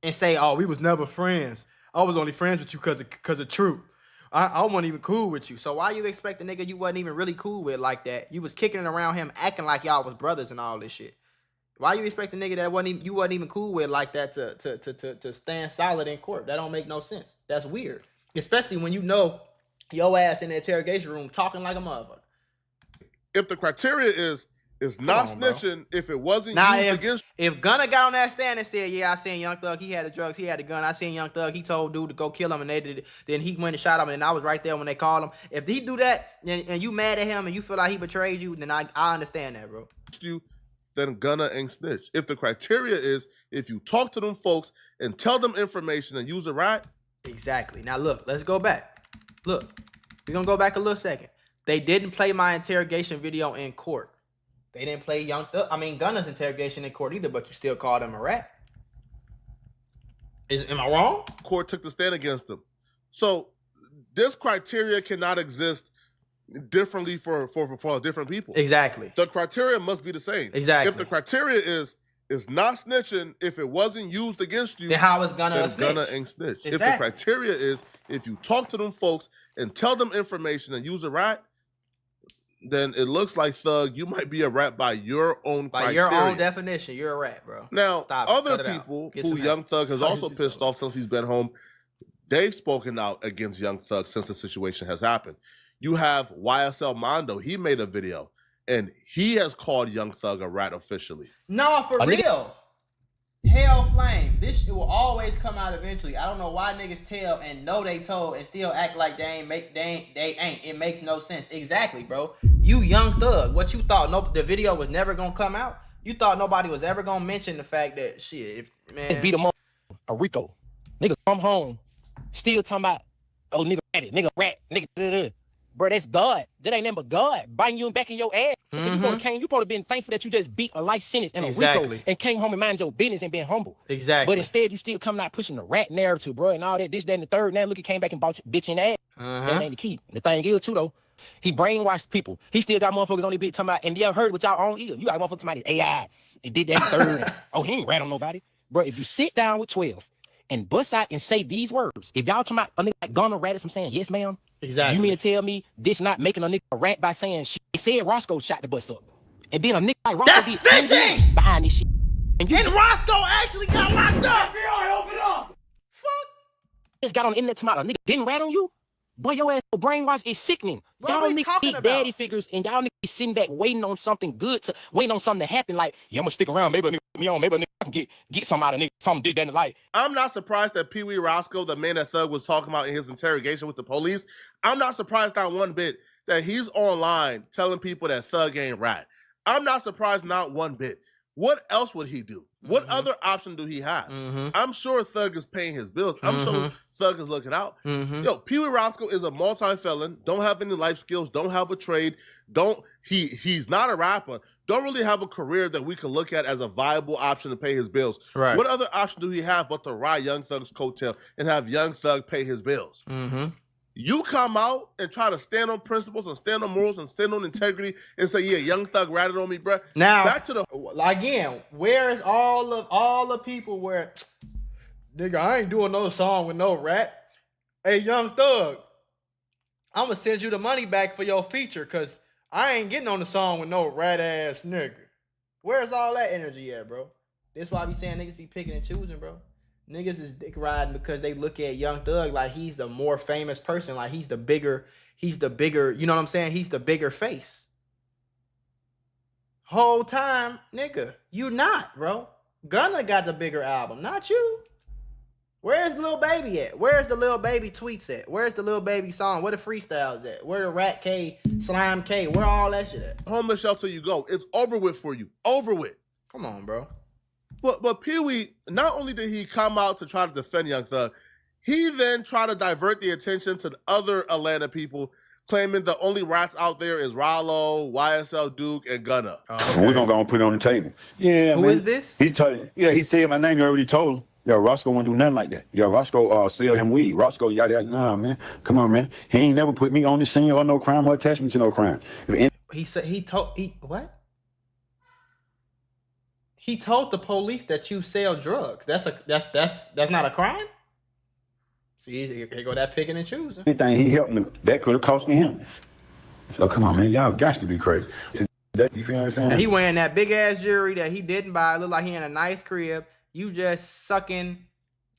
A: and say, oh, we was never friends. I was only friends with you because of truth. I wasn't even cool with you. So why you expect a nigga you wasn't even really cool with like that? You was kicking it around him, acting like y'all was brothers and all this shit. Why you expect a nigga that you wasn't even cool with like that to stand solid in court? That don't make no sense. That's weird. Especially when you know your ass in the interrogation room talking like a motherfucker.
P: If the criteria is It's not snitching if it wasn't
A: Now,
P: used against
A: if Gunna got on that stand and said, yeah, I seen Young Thug, he had the drugs, he had the gun, I seen Young Thug, he told dude to go kill him, and they did it. Then he went and shot him, and I was right there when they called him. If he do that, and you mad at him, and you feel like he betrayed you, then I understand that, bro.
P: Then Gunna ain't snitch. If the criteria is if you talk to them folks and tell them information and use it right.
A: Exactly. Now look, let's go back. Look, we're gonna go back a little second. They didn't play my interrogation video in court. They didn't play Gunna's interrogation in court either, but you still called him a rat. Am I wrong?
P: Court took the stand against him. So this criteria cannot exist differently for different people.
A: Exactly.
P: The criteria must be the same.
A: Exactly.
P: If the criteria is not snitching, if it wasn't used against you,
A: then how is Gunna a snitch?
P: Gunna ain't snitch.
A: Exactly.
P: If the criteria is if you talk to them folks and tell them information and use it right, then it looks like Thug, you might be a rat by your own criteria.
A: By your own definition, you're a rat, bro.
P: Now, other
A: Cut it
P: people
A: out.
P: who Young Thug has also pissed off since he's been home, they've spoken out against Young Thug since the situation has happened. You have YSL Mondo. He made a video, and he has called Young Thug a rat officially.
A: No, for real. Hell flame. This shit will always come out eventually. I don't know why niggas tell and know they told and still act like they ain't. It makes no sense. Exactly, bro. You Young Thug. What you thought? No, the video was never gonna come out. You thought nobody was ever gonna mention the fact that man.
C: Beat him up. A Rico. Nigga come home. Still talking about, oh nigga ratted, nigga rat, nigga. Bro, that's God. That ain't nothing but God biting you back in your ass. Because you probably been thankful that you just beat a life sentence and a Rico and came home and mind your business and been humble.
A: Exactly.
C: But instead, you still coming out pushing the rat narrative, bro, and all that, this, that, and the third. Now look, he came back and bought your bitch in the ass. That ain't the key. The thing is, too, though, he brainwashed people. He still got motherfuckers on the bitch talking about, and y'all heard with y'all own ear. You got motherfuckers talking about his AI. He did that third. Oh, he ain't rat on nobody. Bro, if you sit down with 12 and bust out and say these words, if y'all talking about a nigga like Gunna ratted from saying, yes, ma'am.
A: Exactly.
C: You mean to tell me this not making a nigga a rat by saying shit? They said Roscoe shot the bus up. And then a nigga like Roscoe did 10 years behind this shit. And
A: Roscoe actually got locked up.
C: FBI, open up! Fuck. Just got on the internet tomorrow. A nigga didn't rat on you? Boy, your ass brainwash is sickening. Y'all niggas eat daddy figures and y'all niggas sitting back waiting on something good waiting on something to happen. Like, yeah, I'm gonna stick around. Maybe a nigga me on. Maybe a nigga can get some out of nigga. Something did that in the life.
P: I'm not surprised that Pee Wee Roscoe, the man that Thug was talking about in his interrogation with the police, I'm not surprised not one bit that he's online telling people that Thug ain't rat. I'm not surprised not one bit. What else would he do? What other option do he have? I'm sure Thug is paying his bills. I'm sure Thug is looking out. Yo, Pee Wee Roscoe is a multi-felon, don't have any life skills, don't have a trade, he's not a rapper, don't really have a career that we can look at as a viable option to pay his bills.
A: Right.
P: What other option do he have but to ride Young Thug's coattail and have Young Thug pay his bills? You come out and try to stand on principles and stand on morals and stand on integrity and say, yeah, Young Thug ratted on me, bruh.
A: Now,
P: back to the
A: again, where is all the people where, nigga, I ain't doing no song with no rat. Hey, Young Thug, I'm gonna send you the money back for your feature because I ain't getting on the song with no rat ass nigga. Where's all that energy at, bro? That's why I be saying niggas be picking and choosing, bro. Niggas is dick riding because they look at Young Thug like he's the more famous person, like he's the bigger, you know what I'm saying? He's the bigger face. Whole time, nigga, you not, bro. Gunna got the bigger album, not you. Where's Lil Baby at? Where's the Lil Baby tweets at? Where's the Lil Baby song? Where the freestyles at? Where the Rat K, Slime K? Where all that shit at?
P: Homeless shelter you go. It's over with for you. Over with.
A: Come on, bro.
P: But Pee Wee, not only did he come out to try to defend Young Thug, he then tried to divert the attention to other Atlanta people, claiming the only rats out there is Rollo, YSL Duke, and Gunna.
D: We're gonna go and put it on the table. Yeah,
A: Who
D: man.
A: is this?
D: He said my name. You already told him. Yo, Roscoe won't do nothing like that. Yo, Roscoe sell him weed. Roscoe, yada. Nah, man. Come on, man. He ain't never put me on the scene or no crime or attachment to no crime.
A: What? He told the police that you sell drugs. That's not a crime? See, here go that picking and choosing.
D: Anything he helped me, that could have cost me him. So come on, man. Y'all got to be crazy. You feel what I'm saying?
A: And he wearing that big ass jewelry that he didn't buy. Look like he in a nice crib. You just sucking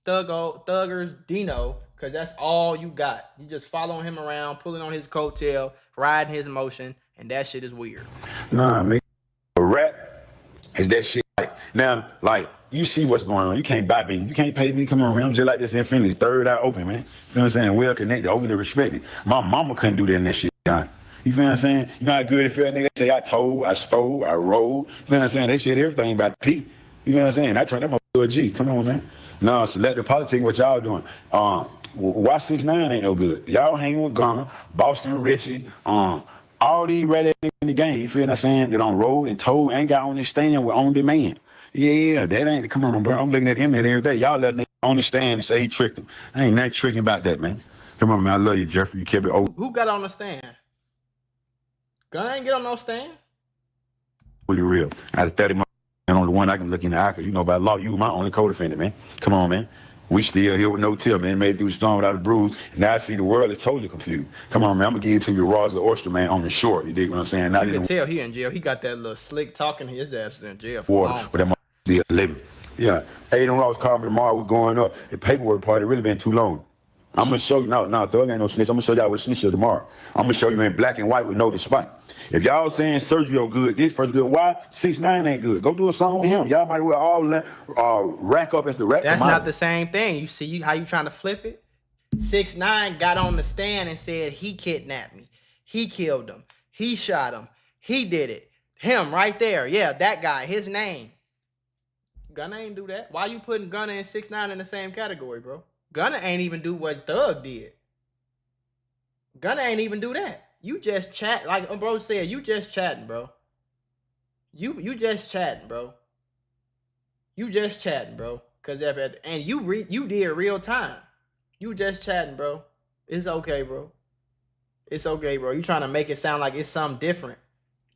A: Thugger's Dino because that's all you got. You just following him around, pulling on his coattail, riding his emotion, and that shit is weird.
D: Nah, man. Is that shit like now? Like you see what's going on. You can't buy me. You can't pay me. Come on, man. I'm just like this Infinity, third eye open, man. You feel what I'm saying? Well connected, overly respected. My mama couldn't do that in that shit. John. You feel what I'm saying? You know how good it felt, nigga? They say I told, I stole, I rolled. You feel what I'm saying? They said everything about P. You know what I'm saying? I turned that motherfucker to a G. Come on, man. No, selective politics, what y'all doing? Why 6ix9ine ain't no good? Y'all hanging with Gunna, Boston Richie, all these red niggas in the game, you feel what I'm saying? That on road and told ain't got on this stand with on demand. Yeah, that ain't, come on, bro. I'm looking at him every day. Y'all let niggas on the stand and say he tricked him. I ain't nothing tricking about that, man. Come on, man. I love you, Jeffrey. You kept it over.
A: Who got on the stand? Gunna ain't get on no stand.
D: Really real. Out of 30 and on the one I can look in the eye, because you know by law, you my only co-defendant, man. Come on, man. We still here with no till, man. Made it through the storm without a bruise. Now I see the world is totally confused. Come on, man. I'm going to give it to you raw as the oyster, man, on the shore. You dig what I'm saying? Not
A: You
D: in
A: can
D: the
A: tell he in jail. He got that little slick talking. His ass was in jail for
D: water,
A: long.
D: but that motherfucker still living. Yeah. Aiden Ross called me tomorrow. We're going up. The paperwork part, it really been too long. I'm going to show you. No, Thug ain't no snitch. I'm going to show y'all what snitch is tomorrow. I'm going to show you in black and white with no despite. If y'all saying Sergio good, this person good, why 6ix9ine ain't good? Go do a song with him. Y'all might well all rack up as the rap.
A: That's not the same thing. You see how you trying to flip it? 6ix9ine got on the stand and said he kidnapped me. He killed him. He shot him. He did it. Him right there. Yeah, that guy. His name. Gunna ain't do that. Why you putting Gunna and 6ix9ine in the same category, bro? Gunna ain't even do what Thug did. Gunna ain't even do that. You just chat, like bro said, you just chatting, bro. You just chatting, bro. You just chatting, bro. Cause and you did real time. You just chatting, bro. It's okay, bro. It's okay, bro. You trying to make it sound like it's something different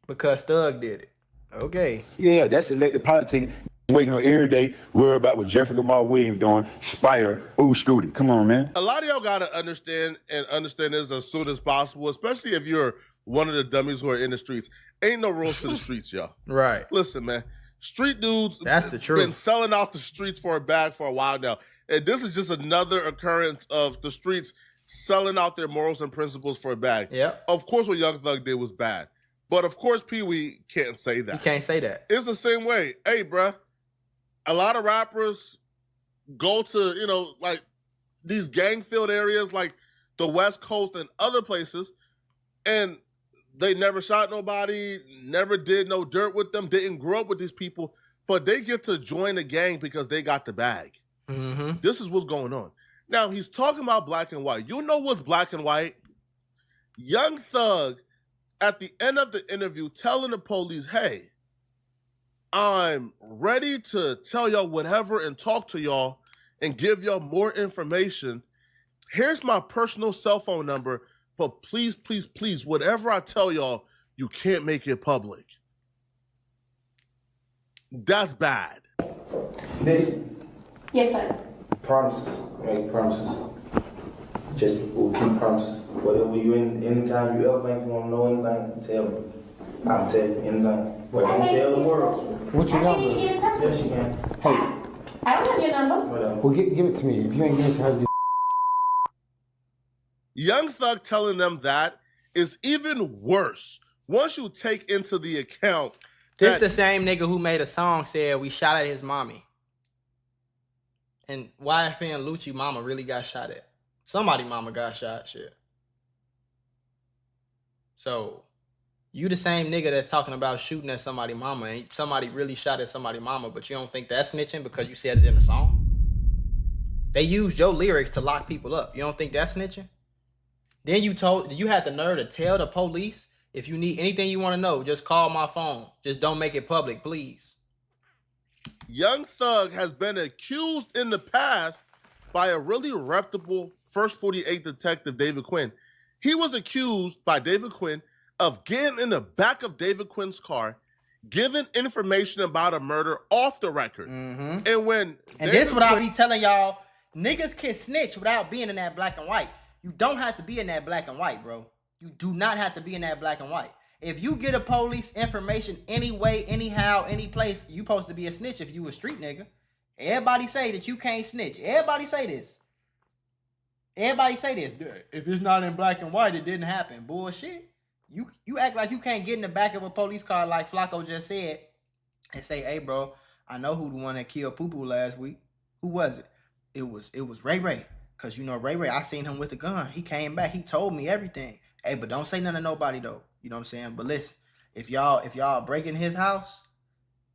A: because Thug did it. Okay.
D: Yeah, that's elected politics. Waking up every day, worry about what Jeffrey Lamar Williams doing, Spider, Scooty. Come on, man.
P: A lot of y'all gotta understand this as soon as possible, especially if you're one of the dummies who are in the streets. Ain't no rules to the streets, y'all.
A: Right.
P: Listen, man. Street dudes
A: That's the truth.
P: Been selling out the streets for a bag for a while now. And this is just another occurrence of the streets selling out their morals and principles for a bag.
A: Yeah.
P: Of course what Young Thug did was bad. But of course Pee Wee can't say that.
A: You can't say that.
P: It's the same way. Hey, bruh. A lot of rappers go to, like these gang-filled areas like the West Coast and other places, and they never shot nobody, never did no dirt with them, didn't grow up with these people, but they get to join a gang because they got the bag.
A: Mm-hmm.
P: This is what's going on. Now, he's talking about black and white. You know what's black and white? Young Thug, at the end of the interview, telling the police, hey, I'm ready to tell y'all whatever and talk to y'all and give y'all more information. Here's my personal cell phone number, but please, please, please, whatever I tell y'all, you can't make it public. That's bad.
U: Listen. Yes, sir. Promises. Make promises. Just we'll keep promises. Whatever you anytime you ever think you want to know anything, tell me. I'll tell you anything. But don't tell the world.
V: What's your number?
U: Yes, you can.
V: Hey.
U: I don't have your number.
V: Well, give it to me. If you ain't give it to her,
P: Young Thug telling them that is even worse. Once you take into the account
A: This the same nigga who made a song said we shot at his mommy. And YFN and Lucci mama really got shot at. Somebody mama got shot, shit. So, you the same nigga that's talking about shooting at somebody mama and somebody really shot at somebody mama, but you don't think that's snitching because you said it in the song? They used your lyrics to lock people up. You don't think that's snitching? Then you had the nerve to tell the police, if you need anything you want to know, just call my phone. Just don't make it public, please.
P: Young Thug has been accused in the past by a really reputable First 48 detective, David Quinn. He was accused by David Quinn of getting in the back of David Quinn's car, giving information about a murder off the record.
A: Mm-hmm.
P: And
A: this what I be telling y'all, niggas can snitch without being in that black and white. You don't have to be in that black and white, bro. You do not have to be in that black and white. If you get a police information any way, anyhow, any place, you supposed to be a snitch if you a street nigga. Everybody say that you can't snitch. Everybody say this. Everybody say this. If it's not in black and white, it didn't happen. Bullshit. You act like you can't get in the back of a police car like Flacco just said and say, hey, bro, I know who the one that killed Poo Poo last week. Who was it? It was Ray Ray. Cause you know Ray Ray, I seen him with the gun. He came back. He told me everything. Hey, but don't say nothing to nobody though. You know what I'm saying? But listen, if y'all break in his house,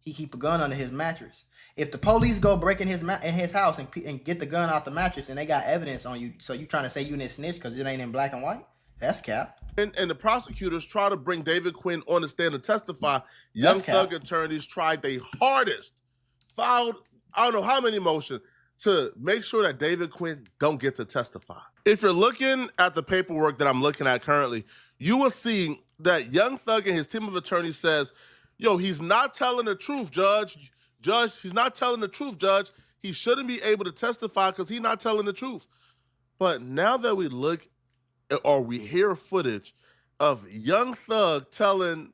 A: he keep a gun under his mattress. If the police go break in his house and get the gun out the mattress and they got evidence on you, so you trying to say you didn't snitch because it ain't in black and white? That's cap.
P: And the prosecutors try to bring David Quinn on the stand to testify. Young Thug attorneys tried their hardest, filed I don't know how many motions to make sure that David Quinn don't get to testify. If you're looking at the paperwork that I'm looking at currently, you will see that Young Thug and his team of attorneys says, yo, he's not telling the truth, Judge. Judge, he's not telling the truth, Judge. He shouldn't be able to testify because he's not telling the truth. But now that we look or we hear footage of Young Thug telling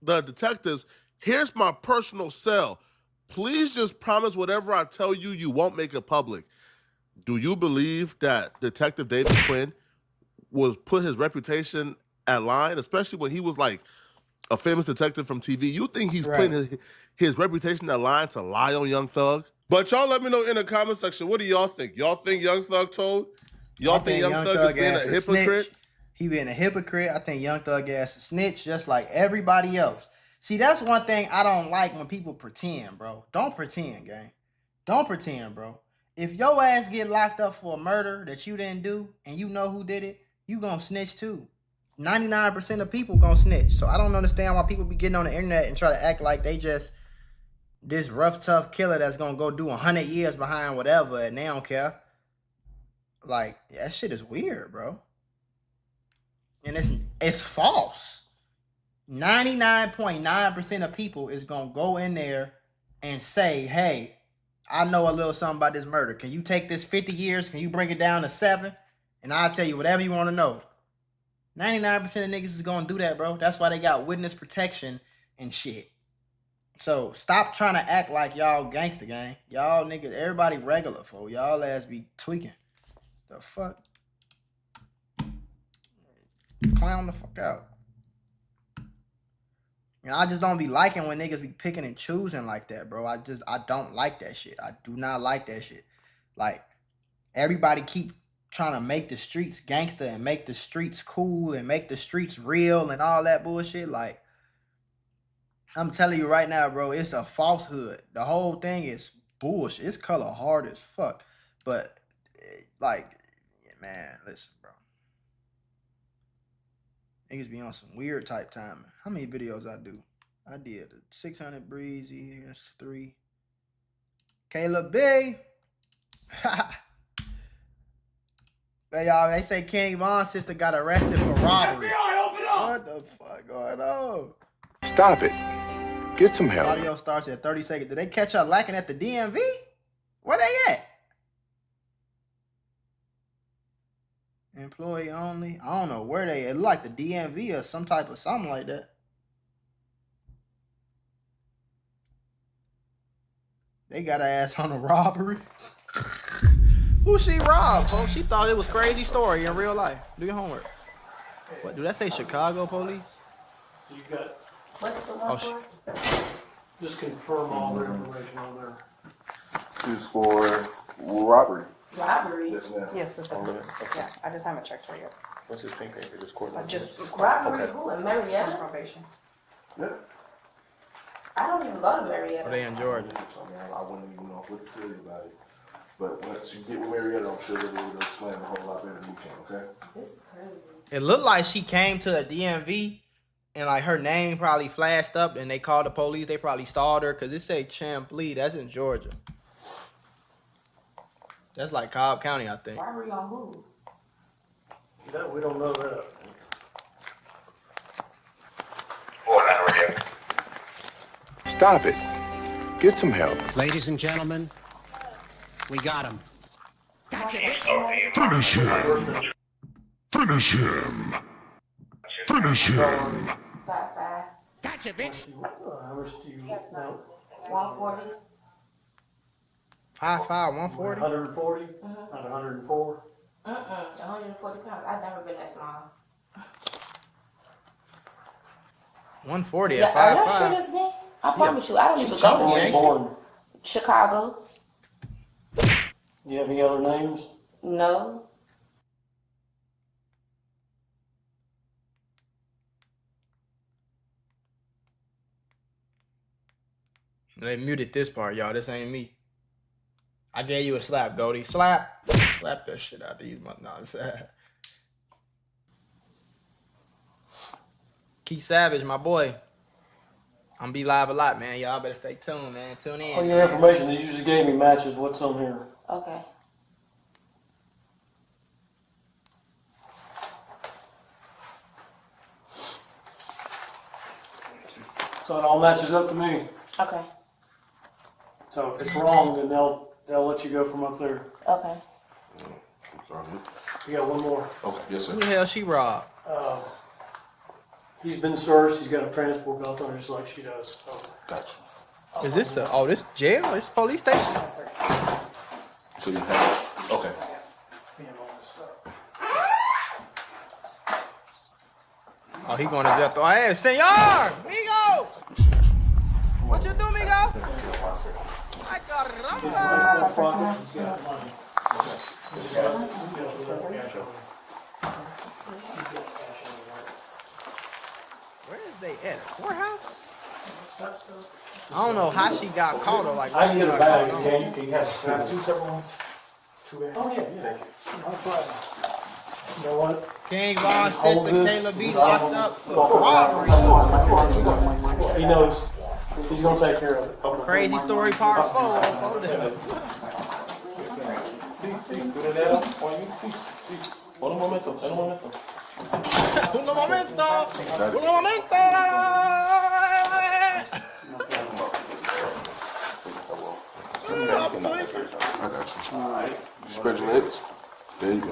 P: the detectives, here's my personal cell. Please just promise whatever I tell you, you won't make it public. Do you believe that Detective David Quinn was put his reputation at line, especially when he was like a famous detective from TV? You think he's putting his reputation at line to lie on Young Thug? But y'all let me know in the comment section, what do y'all think? Y'all think Young Thug told? Y'all think Young Thug is being a hypocrite?
A: Snitch. He being a hypocrite. I think Young Thug ass a snitch just like everybody else. See, that's one thing I don't like when people pretend, bro. Don't pretend, gang. Don't pretend, bro. If your ass get locked up for a murder that you didn't do and you know who did it, you gonna snitch too. 99% of people gonna snitch. So I don't understand why people be getting on the internet and try to act like they just this rough, tough killer that's gonna go do 100 years behind whatever and they don't care. Like, that shit is weird, bro. And it's false. 99.9% of people is gonna go in there and say, hey, I know a little something about this murder. Can you take this 50 years? Can you bring it down to 7? And I'll tell you whatever you want to know. 99% of niggas is gonna do that, bro. That's why they got witness protection and shit. So stop trying to act like y'all gangster gang. Y'all niggas, everybody regular, fool. Y'all ass be tweaking. The fuck? Clown the fuck out. You know, I just don't be liking when niggas be picking and choosing like that, bro. I don't like that shit. I do not like that shit. Like, everybody keep trying to make the streets gangster and make the streets cool and make the streets real and all that bullshit. Like, I'm telling you right now, bro, it's a falsehood. The whole thing is bullshit. It's color hard as fuck. But, like, man, listen, bro. Niggas be on some weird type timing. How many videos I do? I did 600 breezy. That's 3. Caleb B. Hey, y'all, they say King Von's sister got arrested for robbery. FBI, open up! What the fuck going on?
W: Stop it. Get some help.
A: Audio starts at 30 seconds. Did they catch her lacking at the DMV? Where they at? Employee only. I don't know where they. It look like the DMV or some type of something like that. They got her ass on a robbery. Who she robbed, folks? She thought it was crazy story in real life. Do your homework. What, do that say Chicago police?
B: You got.
N: What's the one for?
B: Just confirm all the information on there.
W: This is for robbery.
N: Robbery?
W: Yes, ma'am.
N: Yes, it's okay. Yeah, I just haven't checked her yet.
W: What's his pink paper? Just court.
N: Just robbery?
W: Okay.
N: Who? In Marietta? Probation.
W: Yeah.
N: I don't even go to Marietta.
A: Are they in Georgia?
W: So, man, I wouldn't even know what to tell you about it. But once you get with Marietta, I'm sure they'll be able to explain a whole lot better than you can, okay?
N: This is crazy.
A: It looked like she came to the DMV and like her name probably flashed up and they called the police. They probably stalled her because it say Champley. That's in Georgia. That's like Cobb County, I think.
N: Robbery on who?
B: No, we don't know that.
W: Stop it. Get some help.
O: Ladies and gentlemen, we got him.
N: Gotcha.
W: Finish him. Finish him. Finish him.
N: 5'5".
O: Gotcha, bitch.
B: How much do you know?
N: 140.
A: 5'5", 140?
B: 140? Not 104?
N: 140 pounds. I've never been that small.
A: 140
N: Yeah,
A: at
N: are y'all
A: 5'5".
N: sure it's me? I promise you, I don't even go
B: Where
N: there.
B: you born?
N: Chicago.
B: You have any other names?
N: No.
A: They muted this part, y'all. This ain't me. I gave you a slap, Goldie. Slap. Slap that shit out of you, my nonsense. Key Savage, my boy. I'm be live a lot, man. Y'all better stay tuned, man. Tune in.
B: All your information that you just gave me matches what's on here.
N: Okay.
B: So it all matches up to me.
N: Okay.
B: So if it's wrong, then they'll let you go from up there.
N: Okay.
B: You got one more.
P: Okay, yes, sir.
A: Who the hell she robbed?
B: He's been searched. He's got a transport belt on just like she does. So.
P: Gotcha.
A: Is this this jail? It's police station?
P: So you have, okay.
A: Oh, he going to jail. Oh, hey, senor! Migo! What you do, Migo? Ay, caramba! Where is they at? Courthouse? I don't know how she got caught or like.
B: I can get a bag.
A: Can
B: you have two separate ones? Two bags. Oh yeah. Thank you. No problem. You know what?
A: King Von sister Kayla B locked up for robbery.
B: He knows. He's gonna take care of it.
A: Crazy story part 4. Hold it.
B: Un momento.
A: Un momento. Un momento.
P: I got you. Alright. Spread your legs. There you go.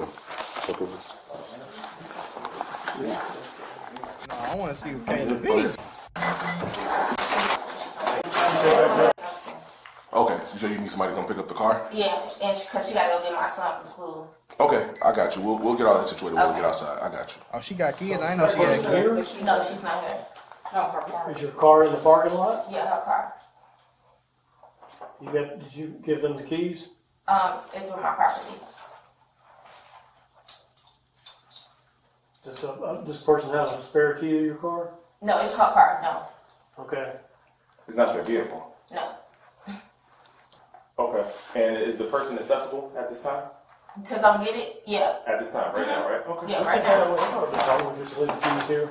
A: No, I want to see who Kayla B.
P: Okay, so you need somebody to come pick up the car?
N: Yeah, and because she got to go get my son from school.
P: Okay, I got you. We'll get all that situated when we get outside. I got you.
A: Oh, she got kids? I didn't know she had kids.
N: No, she's not here. No, her car.
B: Is your car in the parking lot?
N: Yeah, her car.
B: Did you give them the keys?
N: It's on my property.
B: Does this person have a spare key to your car?
N: No, it's her car. No.
B: Okay.
G: It's not your vehicle.
N: No.
G: Okay. And is the person accessible at this time?
N: To come get it? Yeah.
G: At this time, right now, right? Okay.
N: Yeah, right now.
B: We'll just leave the keys here.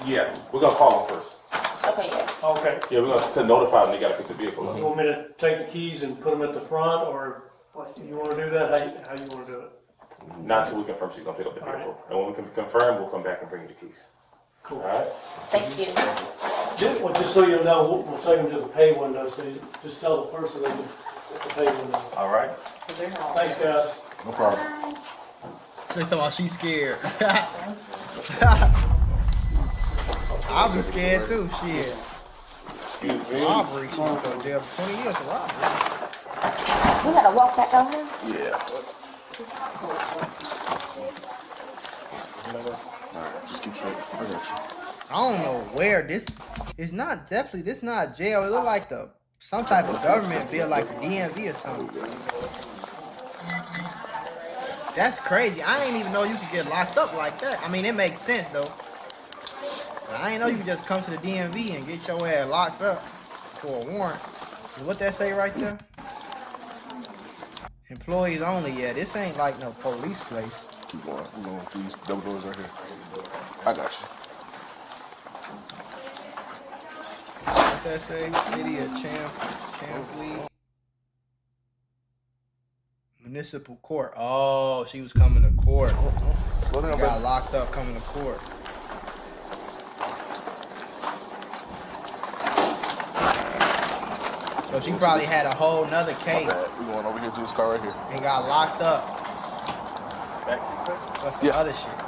G: Yeah, we're gonna call them first.
N: Okay, yeah.
B: Okay.
G: Yeah, we're gonna notify them they gotta pick the vehicle up.
B: You want me to take the keys and put them at the front, or you want to do that? How you want to do it?
G: Not until we confirm she's gonna pick up the vehicle. And when we can confirm, we'll come back and bring you the keys.
B: Cool.
G: All right.
N: Thank you.
B: Just so you know, we'll take them to the pay window. So you just tell the person they can at the pay window.
G: All right.
B: Thanks, guys.
P: No problem.
A: They talking about she's scared. I'll be scared too. Shit.
G: Excuse me.
A: Robbery. She gonna go to jail for 20 years for robbery.
N: We gotta walk back down here?
P: Yeah. Alright, just keep straight. I got you.
A: I don't know where this. It's not definitely. This not jail. It look like some type of government bill, like the DMV or something. That's crazy. I didn't even know you could get locked up like that. I mean, it makes sense though. But I didn't know you could just come to the DMV and get your ass locked up for a warrant. What that say right there? Employees only. Yeah, this ain't like no police place.
P: Keep going. We're going through these double doors right here. I got you.
A: What that say? City of Champley. Municipal court. Oh, she was coming to court.
P: Slow down,
A: got locked up coming to court. So she probably had a whole nother case.
P: We're going over here to this car right here.
A: And got locked up. For some other shit.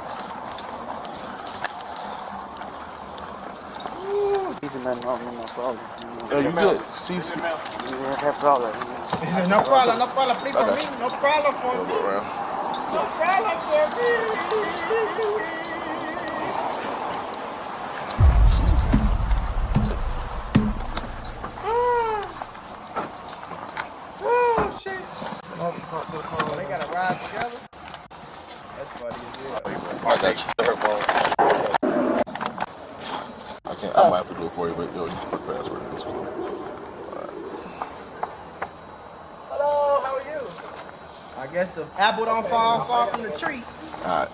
P: Oh, you good? See,
A: He said, no problem, free for me, no problem for me. No problem for me.
W: Text her phone. I might have to do it for you, but yo, you put the password in. It's cool.
A: Hello, how are you? I guess the apple don't fall far from the tree.
W: Alright.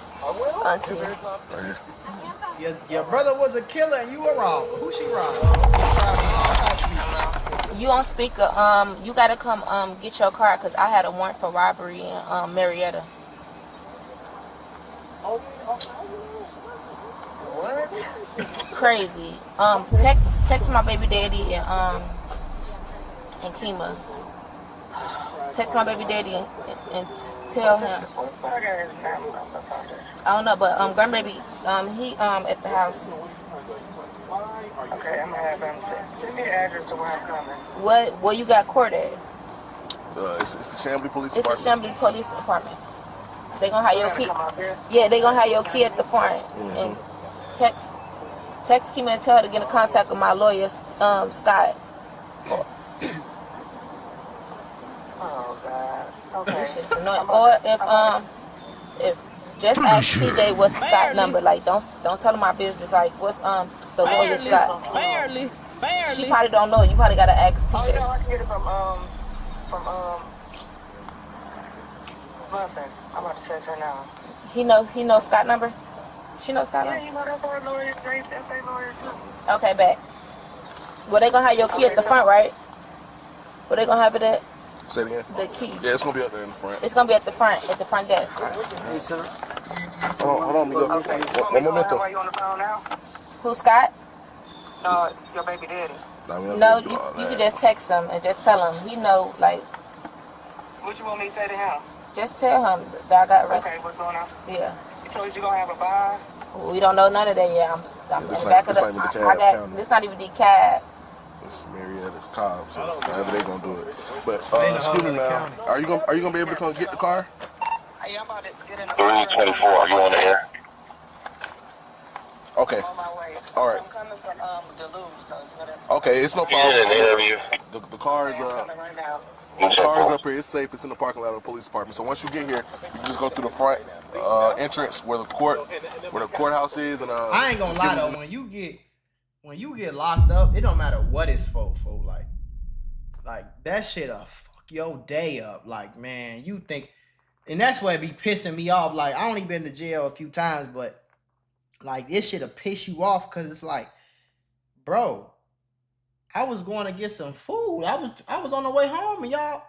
N: Auntie.
W: Right here.
A: Your brother was a killer and you a robber. Who she robbed?
N: You on speaker. You gotta come get your car because I had a warrant for robbery in Marietta.
I: What?
N: Crazy. Text my baby daddy and Kima. Text my baby daddy and tell him. I don't know, but grandbaby, he at the house.
I: Okay, I'm gonna have him send me the address of where I'm coming.
N: Where you got court at?
W: It's the Chamblee Police
N: It's
W: Department.
N: the Chamblee Police Department. They gonna have your key. Yeah, they gonna have your key at the front. And text Kima and tell her to get in contact with my lawyer, Scott.
I: Oh God. Okay.
N: This shit's annoying. Or if just ask TJ what's Scott's number. Like don't tell him my business. Like what's the lawyer Scott.
H: Barely.
N: She probably don't know. You probably gotta ask TJ.
I: Oh, no, I can get it from nothing. I'm about to text her now.
N: He knows Scott's number. She knows Scott's number.
I: Yeah, you know that's our lawyer. That's a lawyer too.
N: Okay, bet. Well, they gonna have your key at the front, right? Where they gonna have it at?
W: Say it again.
N: The key.
W: Yeah, it's gonna be up there in the front.
N: It's gonna be at the front desk.
W: Hey, sir. Hold on, Migo.
I: Okay.
W: One momento.
I: Why you on the phone now?
N: Who, Scott?
I: No, your baby daddy.
N: No, you can just text him and just tell him. He know, like.
I: What you want me to say to him?
N: Just tell him that I got arrested.
I: Okay, what's going on?
N: Yeah.
I: You told you gonna have a bond?
N: We don't know none of that yet. I'm in the back of the. I got. This not even DeKalb.
W: It's Marietta, Cobb, so however they gonna do it. But excuse me now, are you gonna be able to come get the car?
I: Yeah, I'm about to get in the
W: 324. Are you on the air? Okay. All right.
I: I'm coming from Duluth, so
W: Okay, it's no problem. The car is the car is up here. It's safe. It's in the parking lot of the police department. So once you get here, you just go through the front entrance where the courthouse is, and
A: I ain't gonna lie though, when you get locked up, it don't matter what it's for. Like that shit'll fuck your day up. Like, man, you think, and that's why it be pissing me off. Like, I only been to jail a few times, but like this shit'll piss you off because it's like, bro, I was going to get some food. I was on the way home, and y'all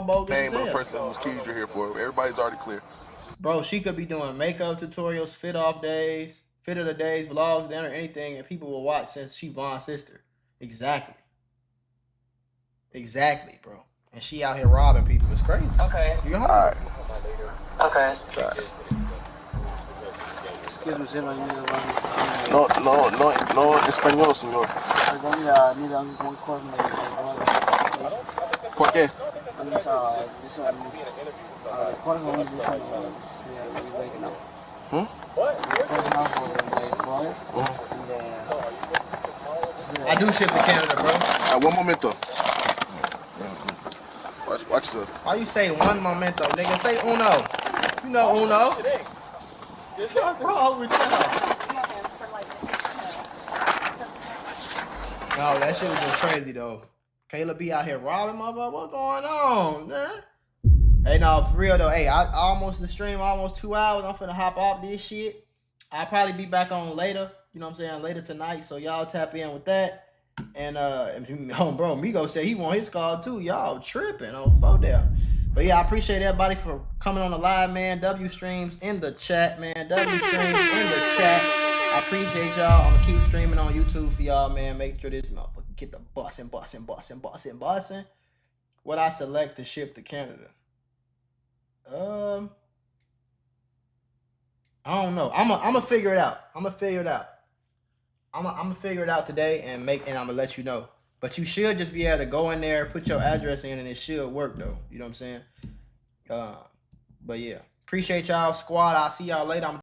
A: bogus.
W: Name of the person whose keys you're here for. Everybody's already clear.
A: Bro, she could be doing makeup tutorials, fit of the days, vlogs, dinner, anything, and people will watch since she Von's sister. Exactly, bro. And she out here robbing people. It's crazy.
I: Okay.
A: You know?
W: All right.
I: Okay.
J: Excuse me, señor.
W: No español, señor. ¿Por qué?
A: I do ship to Canada, bro.
W: One momento. Watch yourself.
A: Why you say one momento, nigga? Say uno. You know uno. What's wrong with y'all? No, that shit was just crazy though. Kayla be out here robbing motherfucker. What's going on, man? Hey, no, for real though. Hey, I almost the stream, almost 2 hours. I'm finna hop off this shit. I'll probably be back on later. You know what I'm saying? Later tonight. So y'all tap in with that. And bro, Migo said he want his call too. Y'all tripping on phone down. But yeah, I appreciate everybody for coming on the live, man. W streams in the chat, man. W streams in the chat. I appreciate y'all. I'm gonna keep streaming on YouTube for y'all, man. Make sure this motherfucker get the bussin'. What I select to ship to Canada? I don't know. I'm gonna figure it out. I'm gonna figure it out today and I'm gonna let you know. But you should just be able to go in there, put your address in, and it should work though. You know what I'm saying? But yeah, appreciate y'all, squad. I'll see y'all later.